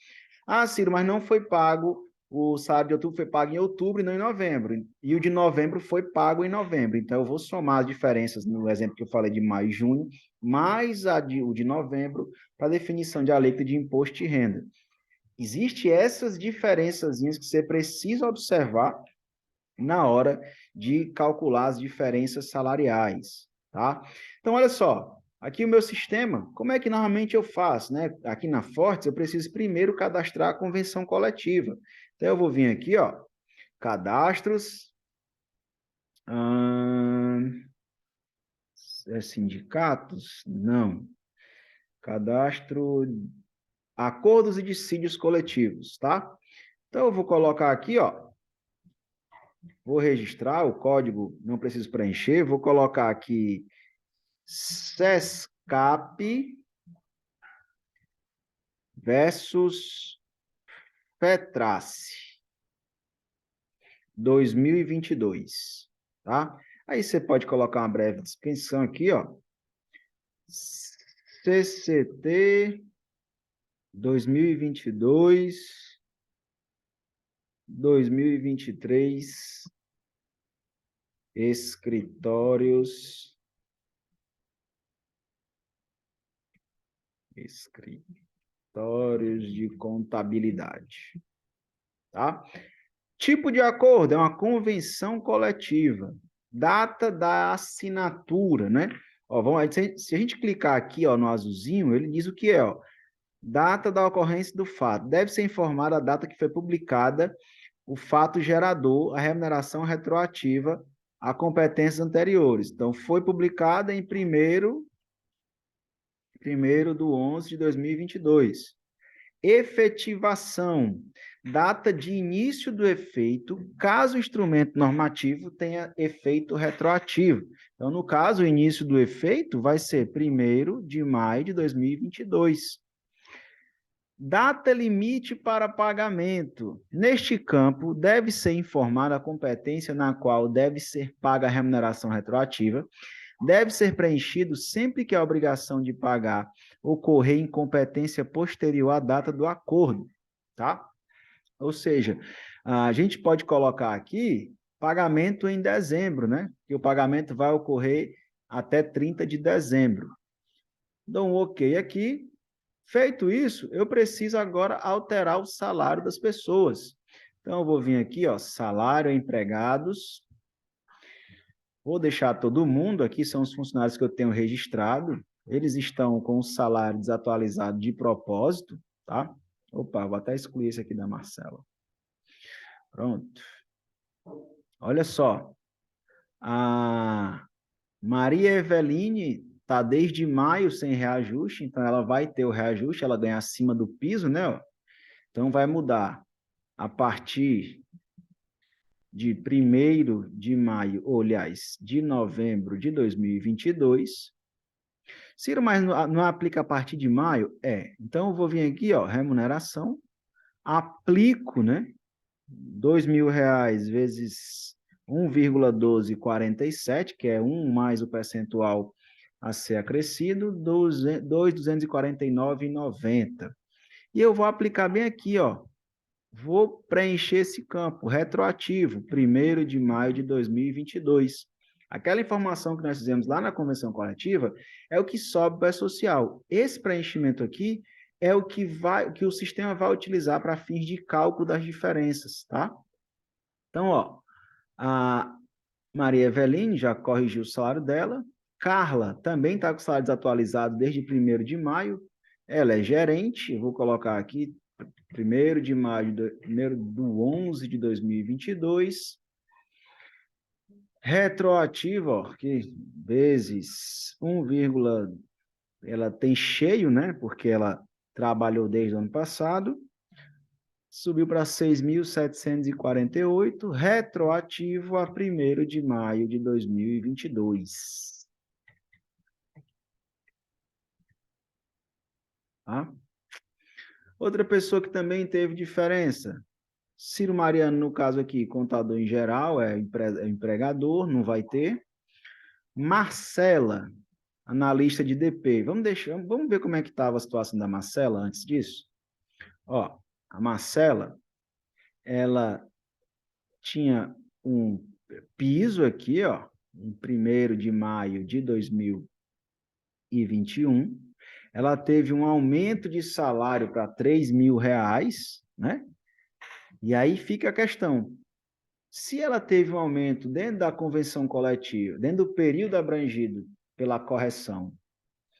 S1: Ah, Ciro, mas não foi pago, o salário de outubro foi pago em outubro e não em novembro, e o de novembro foi pago em novembro, então eu vou somar as diferenças, no exemplo que eu falei de maio e junho, mais o de novembro, para definição de alíquota de imposto de renda. Existem essas diferençazinhas que você precisa observar na hora de calcular as diferenças salariais, tá? Então, olha só, aqui o meu sistema, como é que normalmente eu faço, né? Aqui na Fortes, eu preciso primeiro cadastrar a convenção coletiva. Então, eu vou vir aqui, ó, cadastros, sindicatos? Não. Cadastro, acordos e dissídios coletivos, tá? Então, eu vou colocar aqui, ó, vou registrar o código, não preciso preencher, vou colocar aqui SESCAP versus FETRACE 2022, tá? Aí você pode colocar uma breve descrição aqui, ó. CCT 2022, 2023, escritórios de contabilidade, tá? Tipo de acordo é uma convenção coletiva. Data da assinatura, né? Ó, se a gente clicar aqui, ó, no azulzinho, ele diz o que é, ó. Data da ocorrência do fato. Deve ser informada a data que foi publicada o fato gerador, a remuneração retroativa a competências anteriores. Então, foi publicada em 1º de 11 de 2022. Efetivação, data de início do efeito, caso o instrumento normativo tenha efeito retroativo. Então, no caso, o início do efeito vai ser 1º de maio de 2022. Data limite para pagamento. Neste campo, deve ser informada a competência na qual deve ser paga a remuneração retroativa. Deve ser preenchido sempre que a obrigação de pagar ocorrer em competência posterior à data do acordo, tá? Ou seja, a gente pode colocar aqui pagamento em dezembro, né? Que o pagamento vai ocorrer até 30 de dezembro. Dou um OK aqui. Feito isso, eu preciso agora alterar o salário das pessoas. Então, eu vou vir aqui, ó, salário empregados. Vou deixar todo mundo, aqui são os funcionários que eu tenho registrado. Eles estão com o salário desatualizado de propósito, tá? Opa, vou até excluir esse aqui da Marcela. Pronto. Olha só. A Maria Eveline está desde maio sem reajuste, então ela vai ter o reajuste, ela ganha acima do piso, né? Ó. Então vai mudar a partir de 1º de maio, ou, aliás, de novembro de 2022. Ciro, mas não aplica a partir de maio? Então eu vou vir aqui, ó, remuneração, aplico, né? R$ 2.000 vezes 1,1247, que é 1 mais o percentual a ser acrescido, 2.249,90. E eu vou aplicar bem aqui, ó. Vou preencher esse campo retroativo, 1º de maio de 2022. Aquela informação que nós fizemos lá na convenção coletiva é o que sobe para a social. Esse preenchimento aqui é o que o sistema vai utilizar para fins de cálculo das diferenças, tá? Então, ó, a Maria Eveline já corrigiu o salário dela. Carla também está com o salário desatualizado desde 1º de maio. Ela é gerente, eu vou colocar aqui 1º de maio, 1º de 2022. Retroativo, ó, que vezes 1, ela tem cheio, né? Porque ela trabalhou desde o ano passado. Subiu para 6.748, retroativo a 1º de maio de 2022. Tá? Outra pessoa que também teve diferença, Ciro Mariano, no caso aqui, contador em geral, é empregador, não vai ter. Marcela, analista de DP. Vamos ver como é que estava a situação da Marcela antes disso? Ó, a Marcela, ela tinha um piso aqui, ó, em 1º de maio de 2021. Ela teve um aumento de salário para R$ 3.000, né? E aí fica a questão. Se ela teve um aumento dentro da convenção coletiva, dentro do período abrangido pela correção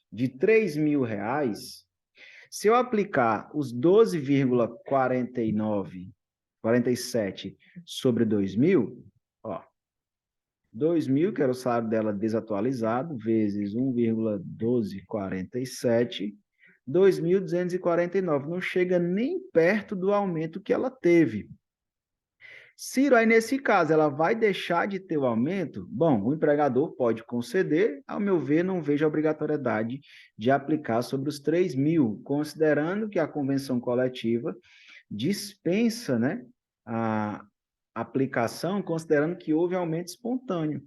S1: de R$ 3.000, se eu aplicar os 12,47 sobre 2.000, ó, 2.000, que era o salário dela desatualizado, vezes 1,1247, 2.249, não chega nem perto do aumento que ela teve. Ciro, aí nesse caso, ela vai deixar de ter o aumento? Bom, o empregador pode conceder, ao meu ver, não vejo a obrigatoriedade de aplicar sobre os 3.000, considerando que a convenção coletiva dispensa, né, a aplicação, considerando que houve aumento espontâneo.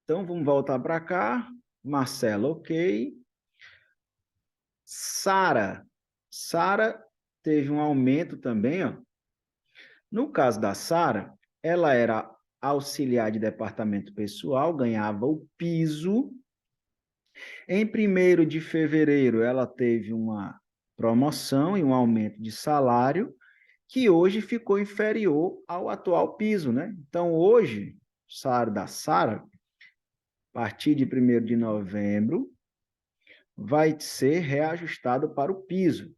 S1: Então, vamos voltar para cá. Marcela, ok. Sara teve um aumento também, ó. No caso da Sara, ela era auxiliar de departamento pessoal, ganhava o piso. Em 1º de fevereiro, ela teve uma promoção e um aumento de salário, que hoje ficou inferior ao atual piso, né? Então, hoje, o salário da Sara, a partir de 1º de novembro, vai ser reajustado para o piso.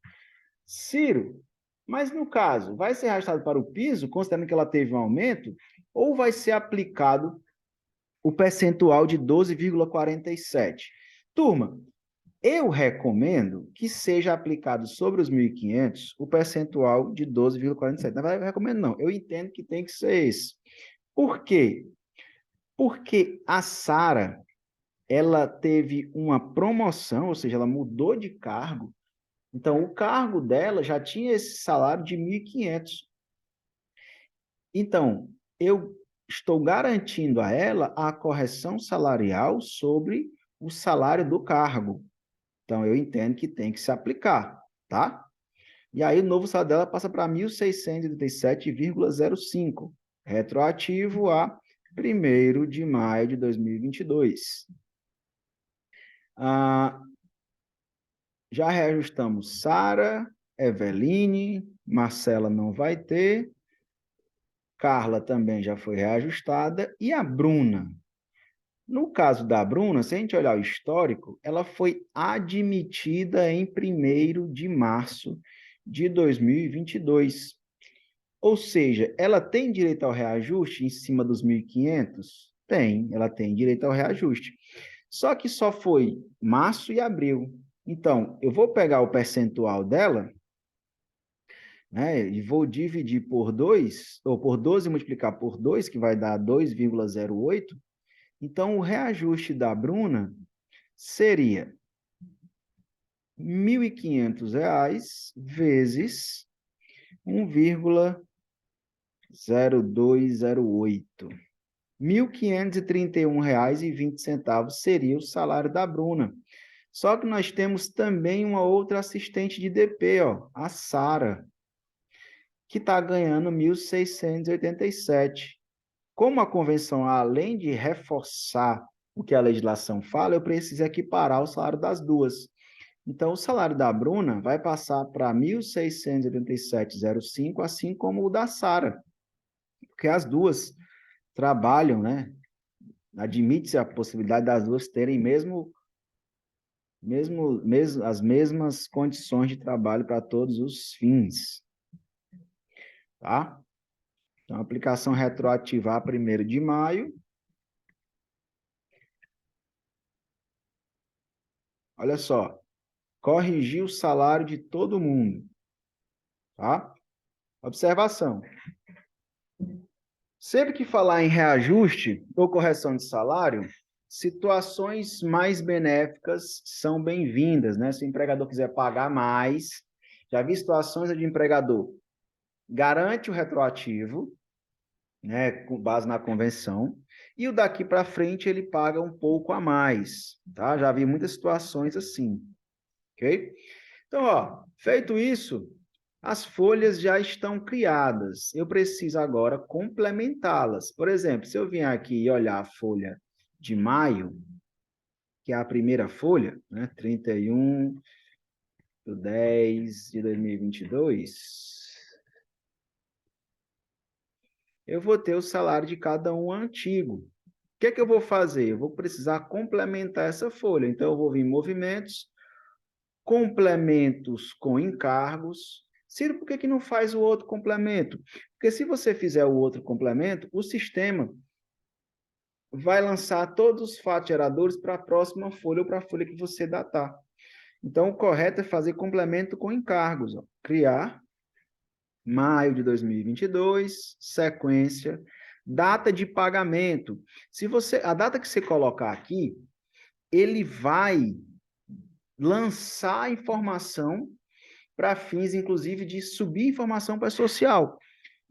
S1: Ciro, mas no caso, vai ser reajustado para o piso, considerando que ela teve um aumento, ou vai ser aplicado o percentual de 12,47? Turma, eu recomendo que seja aplicado sobre os 1.500 o percentual de 12,47. Na verdade, eu recomendo não, eu entendo que tem que ser esse. Por quê? Porque a Sara, ela teve uma promoção, ou seja, ela mudou de cargo. Então, o cargo dela já tinha esse salário de 1.500. Então, eu estou garantindo a ela a correção salarial sobre o salário do cargo. Então, eu entendo que tem que se aplicar, tá? E aí, o novo salário dela passa para 1.637,05, retroativo a 1º de maio de 2022. Já reajustamos Sara, Eveline, Marcela não vai ter, Carla também já foi reajustada, e a Bruna? No caso da Bruna, se a gente olhar o histórico, ela foi admitida em 1º de março de 2022. Ou seja, ela tem direito ao reajuste em cima dos 1.500? Tem, ela tem direito ao reajuste. Só que só foi março e abril. Então, eu vou pegar o percentual dela, né, e vou dividir por 2 ou por 12 e multiplicar por 2, que vai dar 2,08. Então, o reajuste da Bruna seria R$ 1.500 vezes 1,0208. R$ 1.531,20 seria o salário da Bruna. Só que nós temos também uma outra assistente de DP, ó, a Sara, que está ganhando 1.687. Como a convenção, além de reforçar o que a legislação fala, eu preciso equiparar o salário das duas. Então, o salário da Bruna vai passar para 1.687,05, assim como o da Sara, porque as duas trabalham, né? Admite-se a possibilidade das duas terem as mesmas condições de trabalho para todos os fins, tá? Então, aplicação retroativa a 1º de maio. Olha só, corrigir o salário de todo mundo, tá? Observação. Sempre que falar em reajuste ou correção de salário, situações mais benéficas são bem-vindas, né? Se o empregador quiser pagar mais, já vi situações onde o empregador garante o retroativo, né, com base na convenção, e o daqui para frente ele paga um pouco a mais, tá? Já vi muitas situações assim, ok? Então, ó, feito isso, as folhas já estão criadas. Eu preciso agora complementá-las. Por exemplo, se eu vier aqui e olhar a folha de maio, que é a primeira folha, né, 31/10/2022, eu vou ter o salário de cada um antigo. O que é que eu vou fazer? Eu vou precisar complementar essa folha. Então, eu vou vir em movimentos, complementos com encargos. Ciro, por que que não faz o outro complemento? Porque se você fizer o outro complemento, o sistema vai lançar todos os fatos geradores para a próxima folha ou para a folha que você datar. Então, o correto é fazer complemento com encargos. Ó. Criar, maio de 2022, sequência, data de pagamento. Se você, a data que você colocar aqui, ele vai lançar a informação para fins, inclusive, de subir informação para social.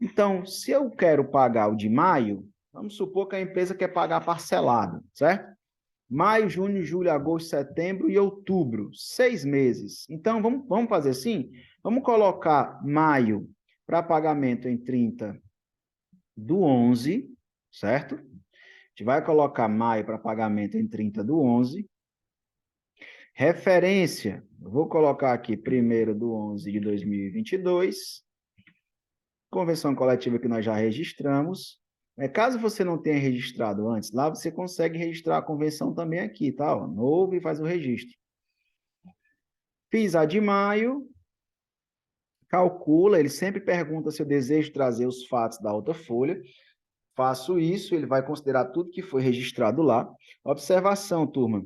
S1: Então, se eu quero pagar o de maio, vamos supor que a empresa quer pagar parcelado, certo? Maio, junho, julho, agosto, setembro e outubro, 6 meses. Então, vamos fazer assim? Vamos colocar maio para pagamento em 30/11, certo? A gente vai colocar maio para pagamento em 30/11. Referência, eu vou colocar aqui 1º/11/2022. Convenção coletiva que nós já registramos. Caso você não tenha registrado antes, lá você consegue registrar a convenção também aqui, tá? Ó, novo e faz o registro. Fiz a de maio, calcula, ele sempre pergunta se eu desejo trazer os fatos da outra folha. Faço isso, ele vai considerar tudo que foi registrado lá. Observação, turma.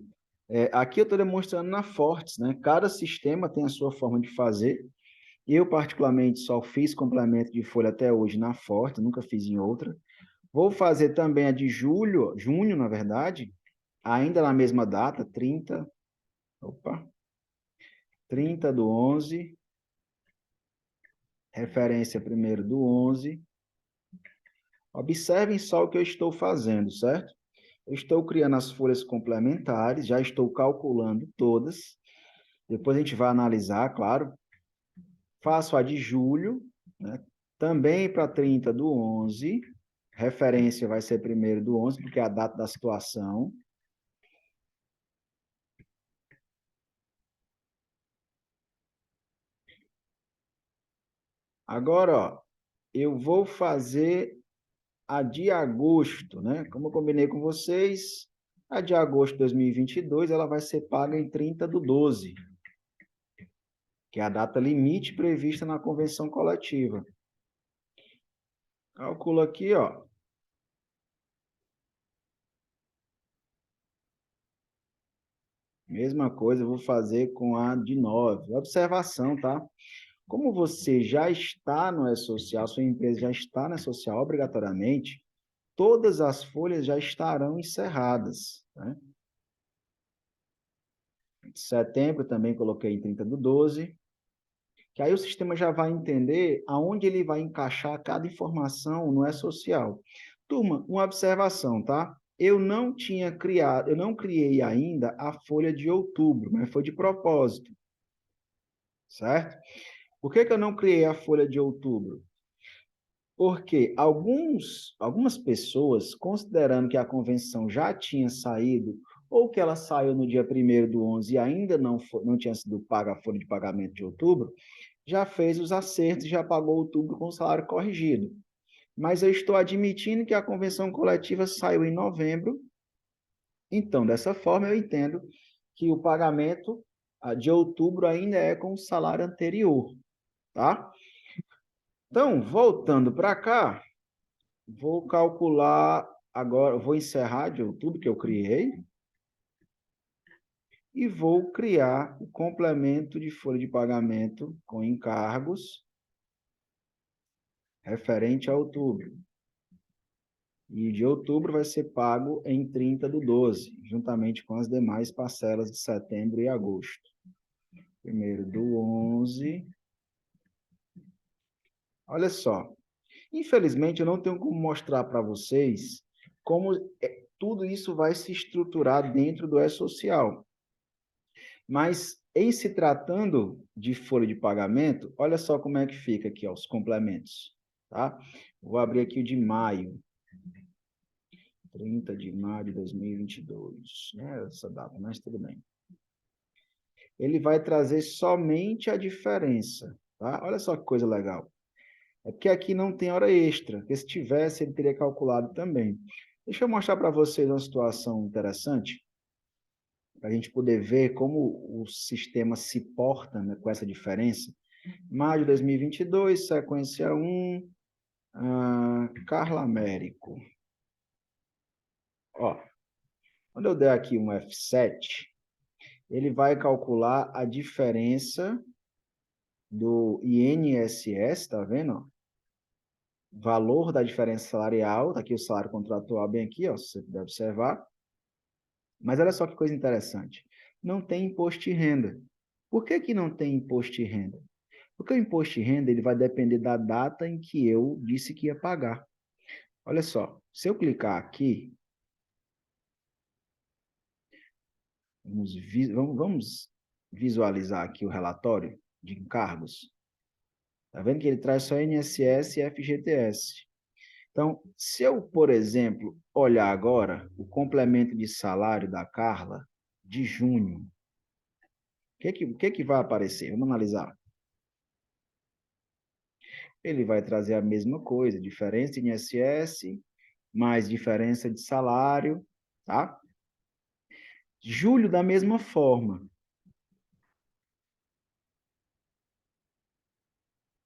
S1: Aqui eu estou demonstrando na Fortes, né? Cada sistema tem a sua forma de fazer. Eu, particularmente, só fiz complemento de folha até hoje na Forte, nunca fiz em outra. Vou fazer também a de junho, na verdade, ainda na mesma data, 30/11, referência 1º/11. Observem só o que eu estou fazendo, certo? Eu estou criando as folhas complementares, já estou calculando todas. Depois a gente vai analisar, claro. Faço a de julho, né? Também para 30/11. Referência vai ser 1º/11, porque é a data da situação. Agora, ó, eu vou fazer a de agosto, né? Como eu combinei com vocês, A de agosto de 2022, ela vai ser paga em 30/12, que é a data limite prevista na convenção coletiva. Calculo aqui, ó. Mesma coisa eu vou fazer com a de 9. Observação, tá? Como você já está no E-Social, sua empresa já está na E-Social obrigatoriamente, todas as folhas já estarão encerradas, né? Setembro também coloquei em 30/12, que aí o sistema já vai entender aonde ele vai encaixar cada informação no E-Social. Turma, uma observação, tá? Eu não criei ainda a folha de outubro, mas foi de propósito, certo? Por que eu não criei a folha de outubro? Porque algumas pessoas, considerando que a convenção já tinha saído, ou que ela saiu no dia 1º do 11 e ainda não tinha sido paga a folha de pagamento de outubro, já fez os acertos e já pagou outubro com o salário corrigido. Mas eu estou admitindo que a convenção coletiva saiu em novembro, então, dessa forma, eu entendo que o pagamento de outubro ainda é com o salário anterior, tá? Então, voltando para cá, vou calcular agora, vou encerrar de outubro que eu criei e vou criar o complemento de folha de pagamento com encargos referente a outubro. E de outubro vai ser pago em 30/12, juntamente com as demais parcelas de setembro e agosto. 1º do 11. Olha só, infelizmente eu não tenho como mostrar para vocês como tudo isso vai se estruturar dentro do E-Social. Mas, em se tratando de folha de pagamento, olha só como é que fica aqui, ó, os complementos, tá? Vou abrir aqui o de maio. 30 de maio de 2022, né? Essa data, mas tudo bem. Ele vai trazer somente a diferença, tá? Olha só que coisa legal. É porque aqui não tem hora extra, porque se tivesse, ele teria calculado também. Deixa eu mostrar para vocês uma situação interessante, para a gente poder ver como o sistema se porta, né, com essa diferença. Maio de 2022, sequência 1, Carla Américo. Ó, quando eu der aqui um F7, ele vai calcular a diferença do INSS, tá vendo? Valor da diferença salarial, tá aqui o salário contratual bem aqui, ó, se você puder observar. Mas olha só que coisa interessante. Não tem imposto de renda. Por que que não tem imposto de renda? Porque o imposto de renda ele vai depender da data em que eu disse que ia pagar. Olha só, se eu clicar aqui, vamos visualizar aqui o relatório de encargos. Está vendo que ele traz só INSS e FGTS. Então, se eu, por exemplo, olhar agora o complemento de salário da Carla de junho, o que vai aparecer? Vamos analisar. Ele vai trazer a mesma coisa, diferença de INSS, mais diferença de salário, tá? Julho, da mesma forma.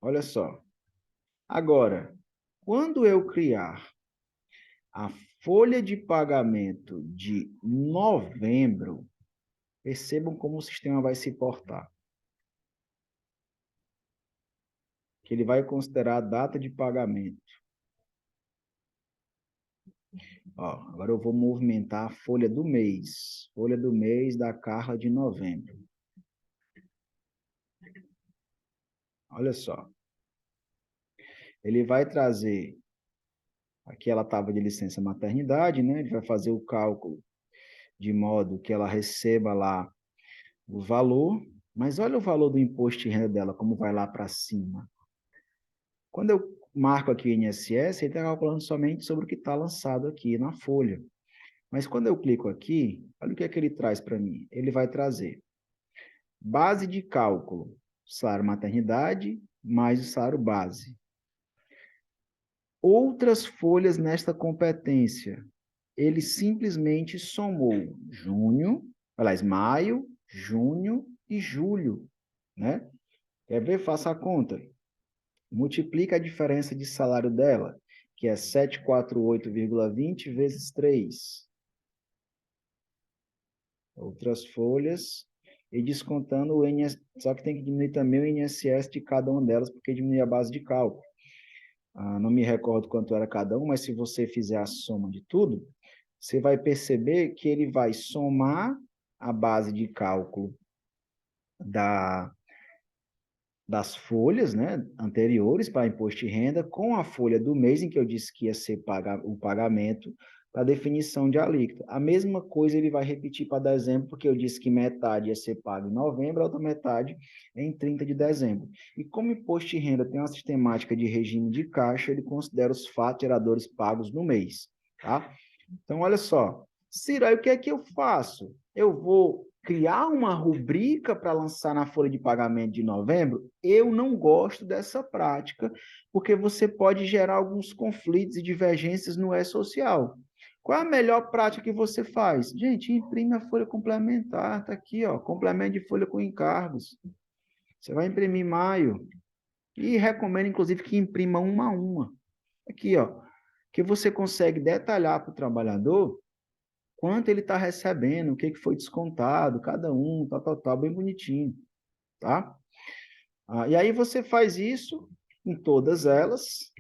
S1: Olha só. Agora, quando eu criar a folha de pagamento de novembro, percebam como o sistema vai se portar. Que ele vai considerar a data de pagamento. Ó, agora eu vou movimentar a folha do mês. Folha do mês da Carla de novembro. Olha só. Ele vai trazer... Aqui ela estava de licença maternidade, né? Ele vai fazer o cálculo de modo que ela receba lá o valor, mas olha o valor do imposto de renda dela, como vai lá para cima. Quando eu marco aqui o INSS, ele está calculando somente sobre o que está lançado aqui na folha. Mas quando eu clico aqui, olha o que é que ele traz para mim. Ele vai trazer base de cálculo, salário maternidade mais o salário base. Outras folhas nesta competência, ele simplesmente somou junho, aliás, maio, junho e julho, né? Quer ver? Faça a conta. Multiplica a diferença de salário dela, que é 748,20 vezes 3. Outras folhas. E descontando o INSS, só que tem que diminuir também o INSS de cada uma delas, porque diminui a base de cálculo. Não me recordo quanto era cada um, mas se você fizer a soma de tudo, você vai perceber que ele vai somar a base de cálculo das folhas, né, anteriores para imposto de renda com a folha do mês em que eu disse que ia ser o pagamento para definição de alíquota. A mesma coisa ele vai repetir para dezembro, porque eu disse que metade ia ser pago em novembro, a outra metade em 30 de dezembro. E como imposto de renda tem uma sistemática de regime de caixa, ele considera os fatos geradores pagos no mês, tá? Então, olha só, Ciro, aí o que é que eu faço? Eu vou criar uma rubrica para lançar na folha de pagamento de novembro? Eu não gosto dessa prática, porque você pode gerar alguns conflitos e divergências no E-Social. Qual é a melhor prática que você faz? Gente, imprime a folha complementar, tá aqui, ó, complemento de folha com encargos. Você vai imprimir em maio. E recomendo, inclusive, que imprima uma a uma. Aqui, ó, que você consegue detalhar para o trabalhador quanto ele está recebendo, o que foi descontado, cada um, tal, bem bonitinho, tá? E aí você faz isso em todas elas,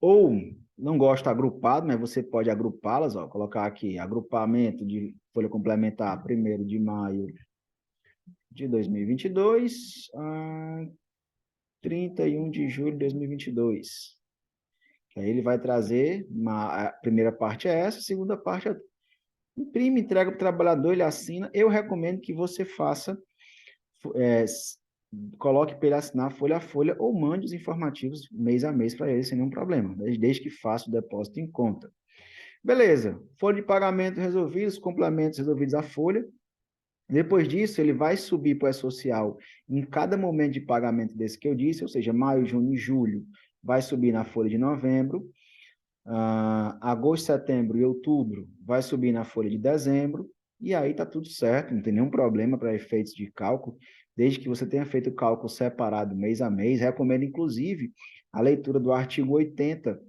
S1: ou não gosta agrupado, mas você pode agrupá-las, ó, colocar aqui, agrupamento de folha complementar 1º de maio de 2022 a 31 de julho de 2022. Aí ele vai trazer, a primeira parte é essa, a segunda parte é imprime, entrega para o trabalhador, ele assina. Eu recomendo que você faça, coloque para ele assinar folha a folha ou mande os informativos mês a mês para ele, sem nenhum problema, desde que faça o depósito em conta. Beleza, folha de pagamento resolvidos, complementos resolvidos à folha. Depois disso, ele vai subir para o E-Social em cada momento de pagamento desse que eu disse, ou seja, maio, junho e julho, vai subir na folha de novembro. Agosto, setembro e outubro vai subir na folha de dezembro, e aí está tudo certo, não tem nenhum problema para efeitos de cálculo, desde que você tenha feito o cálculo separado mês a mês. Recomendo, inclusive, a leitura do artigo 80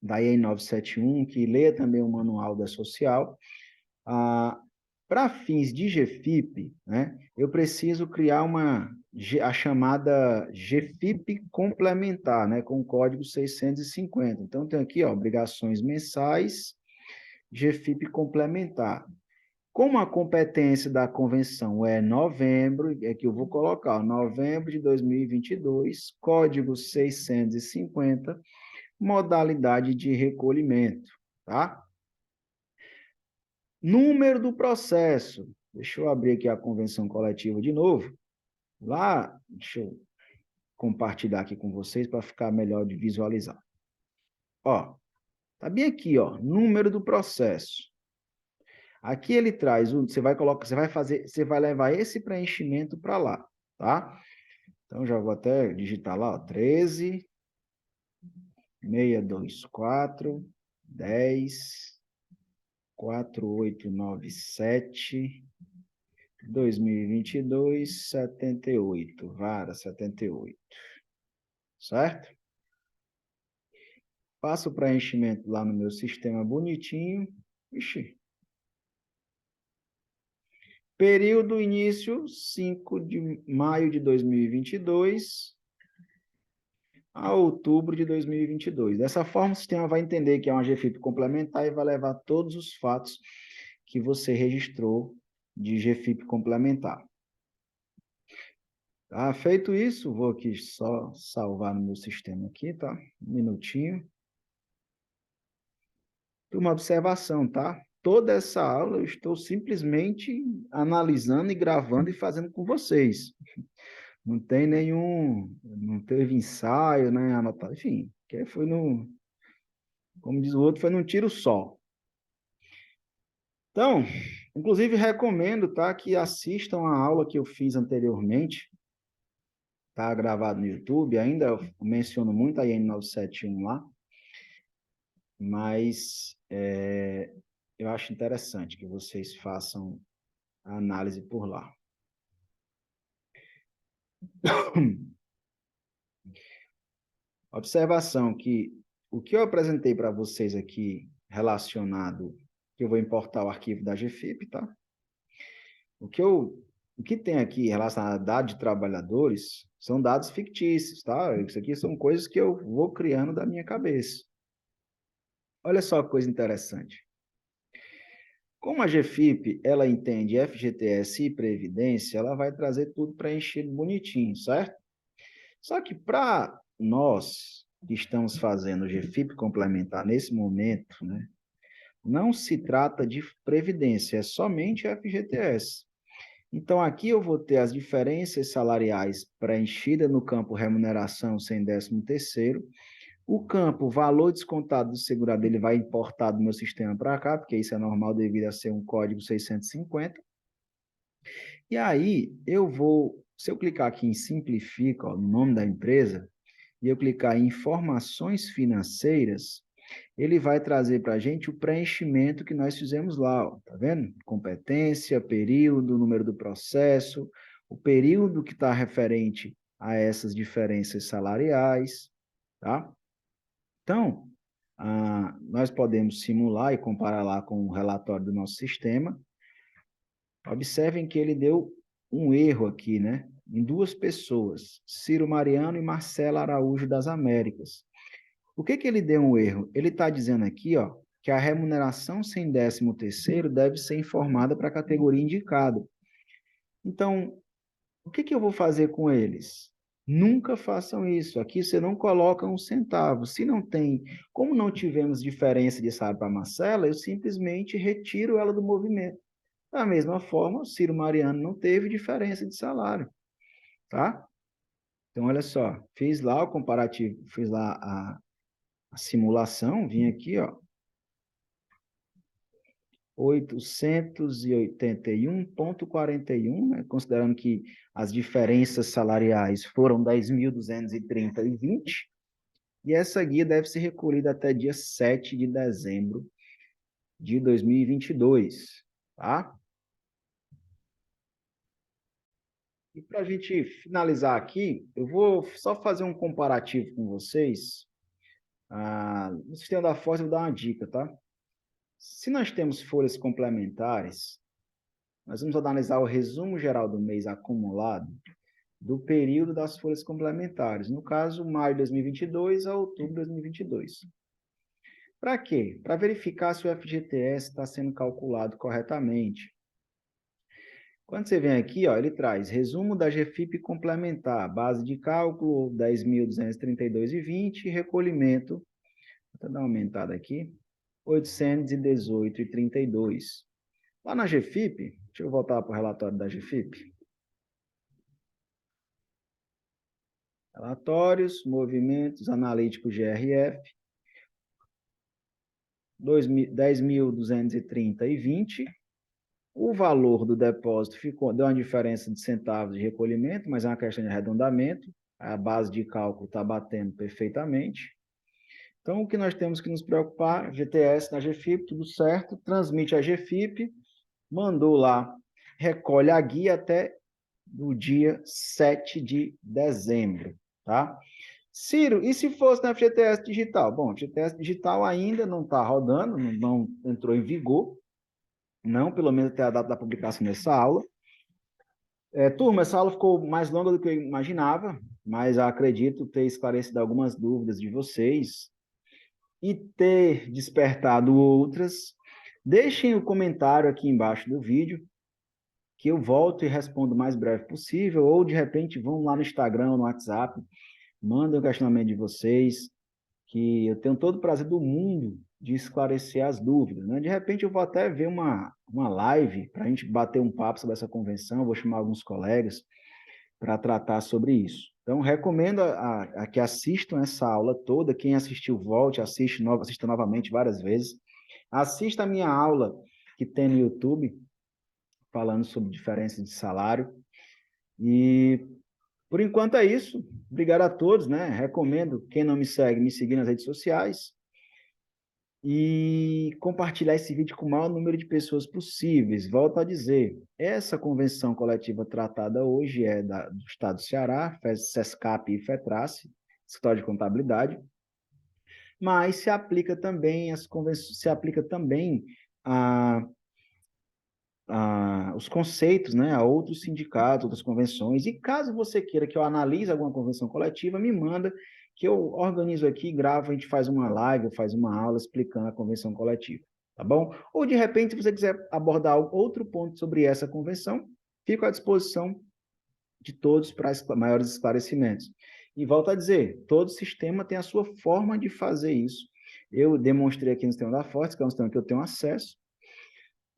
S1: da EN 971, que leia também o manual da Social. Para fins de GFIP, né, eu preciso criar a chamada GFIP complementar, né, com o código 650. Então, tem aqui, ó, obrigações mensais, GFIP complementar. Como a competência da convenção é novembro, é que eu vou colocar, ó, novembro de 2022, código 650, modalidade de recolhimento, tá? Número do processo. Deixa eu abrir aqui a convenção coletiva de novo. Lá, deixa eu compartilhar aqui com vocês para ficar melhor de visualizar. Ó, tá bem aqui, ó, número do processo. Aqui ele traz, você vai colocar, você vai levar esse preenchimento para lá, tá? Então já vou até digitar lá, ó, 13 624 10 4897 2022, 78, vara 78, certo? Faço o preenchimento lá no meu sistema bonitinho. Ixi. Período início 5 de maio de 2022 a outubro de 2022. Dessa forma, o sistema vai entender que é uma GFIP complementar e vai levar todos os fatos que você registrou de GFIP complementar. Tá? Feito isso, vou aqui só salvar no meu sistema aqui, tá? Um minutinho. Uma observação, tá? Toda essa aula eu estou simplesmente analisando e gravando e fazendo com vocês. Não tem nenhum, não teve ensaio, né? Anotar, enfim, que foi como diz o outro, foi num tiro só. Então, inclusive recomendo, tá, que assistam a aula que eu fiz anteriormente. Tá gravado no YouTube, ainda eu menciono muito a IN 971 lá. mas eu acho interessante que vocês façam a análise por lá. Observação que o que eu apresentei para vocês aqui relacionado, que eu vou importar o arquivo da GFIP, tá? O que tem aqui relacionado a dados de trabalhadores são dados fictícios, tá? Isso aqui são coisas que eu vou criando da minha cabeça. Olha só que coisa interessante. Como a GFIP, ela entende FGTS e Previdência, ela vai trazer tudo preenchido bonitinho, certo? Só que para nós que estamos fazendo o GFIP complementar nesse momento, né, não se trata de Previdência, é somente FGTS. Então, aqui eu vou ter as diferenças salariais preenchidas no campo remuneração sem 13º. O campo valor descontado do segurado, ele vai importar do meu sistema para cá, porque isso é normal devido a ser um código 650. E aí, se eu clicar aqui em simplifica, ó, no nome da empresa, e eu clicar em informações financeiras, ele vai trazer para a gente o preenchimento que nós fizemos lá, ó, tá vendo? Competência, período, número do processo, o período que está referente a essas diferenças salariais, tá? Então, nós podemos simular e comparar lá com o relatório do nosso sistema. Observem que ele deu um erro aqui, né? Em duas pessoas, Ciro Mariano e Marcela Araújo das Américas. Por que ele deu um erro? Ele está dizendo aqui, ó, que a remuneração sem 13º deve ser informada para a categoria indicada. Então, o que eu vou fazer com eles? Nunca façam isso. Aqui você não coloca um centavo. Se não tem, como não tivemos diferença de salário para a Marcela, eu simplesmente retiro ela do movimento. Da mesma forma, o Ciro Mariano não teve diferença de salário, tá? Então, olha só, fiz lá o comparativo, fiz lá a simulação, vim aqui, ó, 881,41, né, considerando que as diferenças salariais foram 10.230,20, e essa guia deve ser recolhida até dia 7 de dezembro de 2022, tá? E para a gente finalizar aqui, eu vou só fazer um comparativo com vocês. No sistema da Força, eu vou dar uma dica, tá? Se nós temos folhas complementares, nós vamos analisar o resumo geral do mês acumulado do período das folhas complementares. No caso, maio de 2022 a outubro de 2022. Para quê? Para verificar se o FGTS está sendo calculado corretamente. Quando você vem aqui, ó, ele traz resumo da GFIP complementar, base de cálculo 10.232,20, recolhimento, vou dar uma aumentada aqui, 818,32. Lá na GFIP, deixa eu voltar para o relatório da GFIP. Relatórios, movimentos analíticos GRF, 10.230,20. O valor do depósito deu uma diferença de centavos de recolhimento, mas é uma questão de arredondamento. A base de cálculo está batendo perfeitamente. Então, o que nós temos que nos preocupar, GTS na GFIP, tudo certo, transmite a GFIP, mandou lá, recolhe a guia até o dia 7 de dezembro, tá? Ciro, e se fosse na FGTS digital? Bom, a FGTS digital ainda não está rodando, não entrou em vigor, não, pelo menos até a data da publicação dessa aula. Turma, essa aula ficou mais longa do que eu imaginava, mas acredito ter esclarecido algumas dúvidas de vocês e ter despertado outras. Deixem o comentário aqui embaixo do vídeo, que eu volto e respondo o mais breve possível, ou de repente vão lá no Instagram, no WhatsApp, mandem o questionamento de vocês, que eu tenho todo o prazer do mundo de esclarecer as dúvidas, né? De repente eu vou até ver uma live para a gente bater um papo sobre essa convenção, vou chamar alguns colegas para tratar sobre isso. Então, recomendo a que assistam essa aula toda, quem assistiu, volte, assista novamente várias vezes. Assista a minha aula que tem no YouTube, falando sobre diferença de salário. E, por enquanto, é isso. Obrigado a todos, né? Recomendo, quem não me segue, me seguir nas redes sociais. e compartilhar esse vídeo com o maior número de pessoas possíveis. Volto a dizer, essa convenção coletiva tratada hoje é do Estado do Ceará, SESCAP e FETRACE, Escritório de Contabilidade, mas se aplica também a, os conceitos, né, a outros sindicatos, outras convenções, e caso você queira que eu analise alguma convenção coletiva, me manda, que eu organizo aqui, gravo, a gente faz uma live, faz uma aula explicando a convenção coletiva, tá bom? Ou, de repente, se você quiser abordar outro ponto sobre essa convenção, fico à disposição de todos para maiores esclarecimentos. E volto a dizer, todo sistema tem a sua forma de fazer isso. Eu demonstrei aqui no sistema da Fortes, que é um sistema que eu tenho acesso,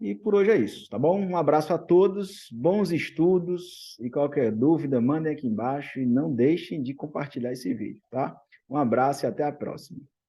S1: e por hoje é isso, tá bom? Um abraço a todos, bons estudos, e qualquer dúvida, mandem aqui embaixo e não deixem de compartilhar esse vídeo, tá? Um abraço e até a próxima.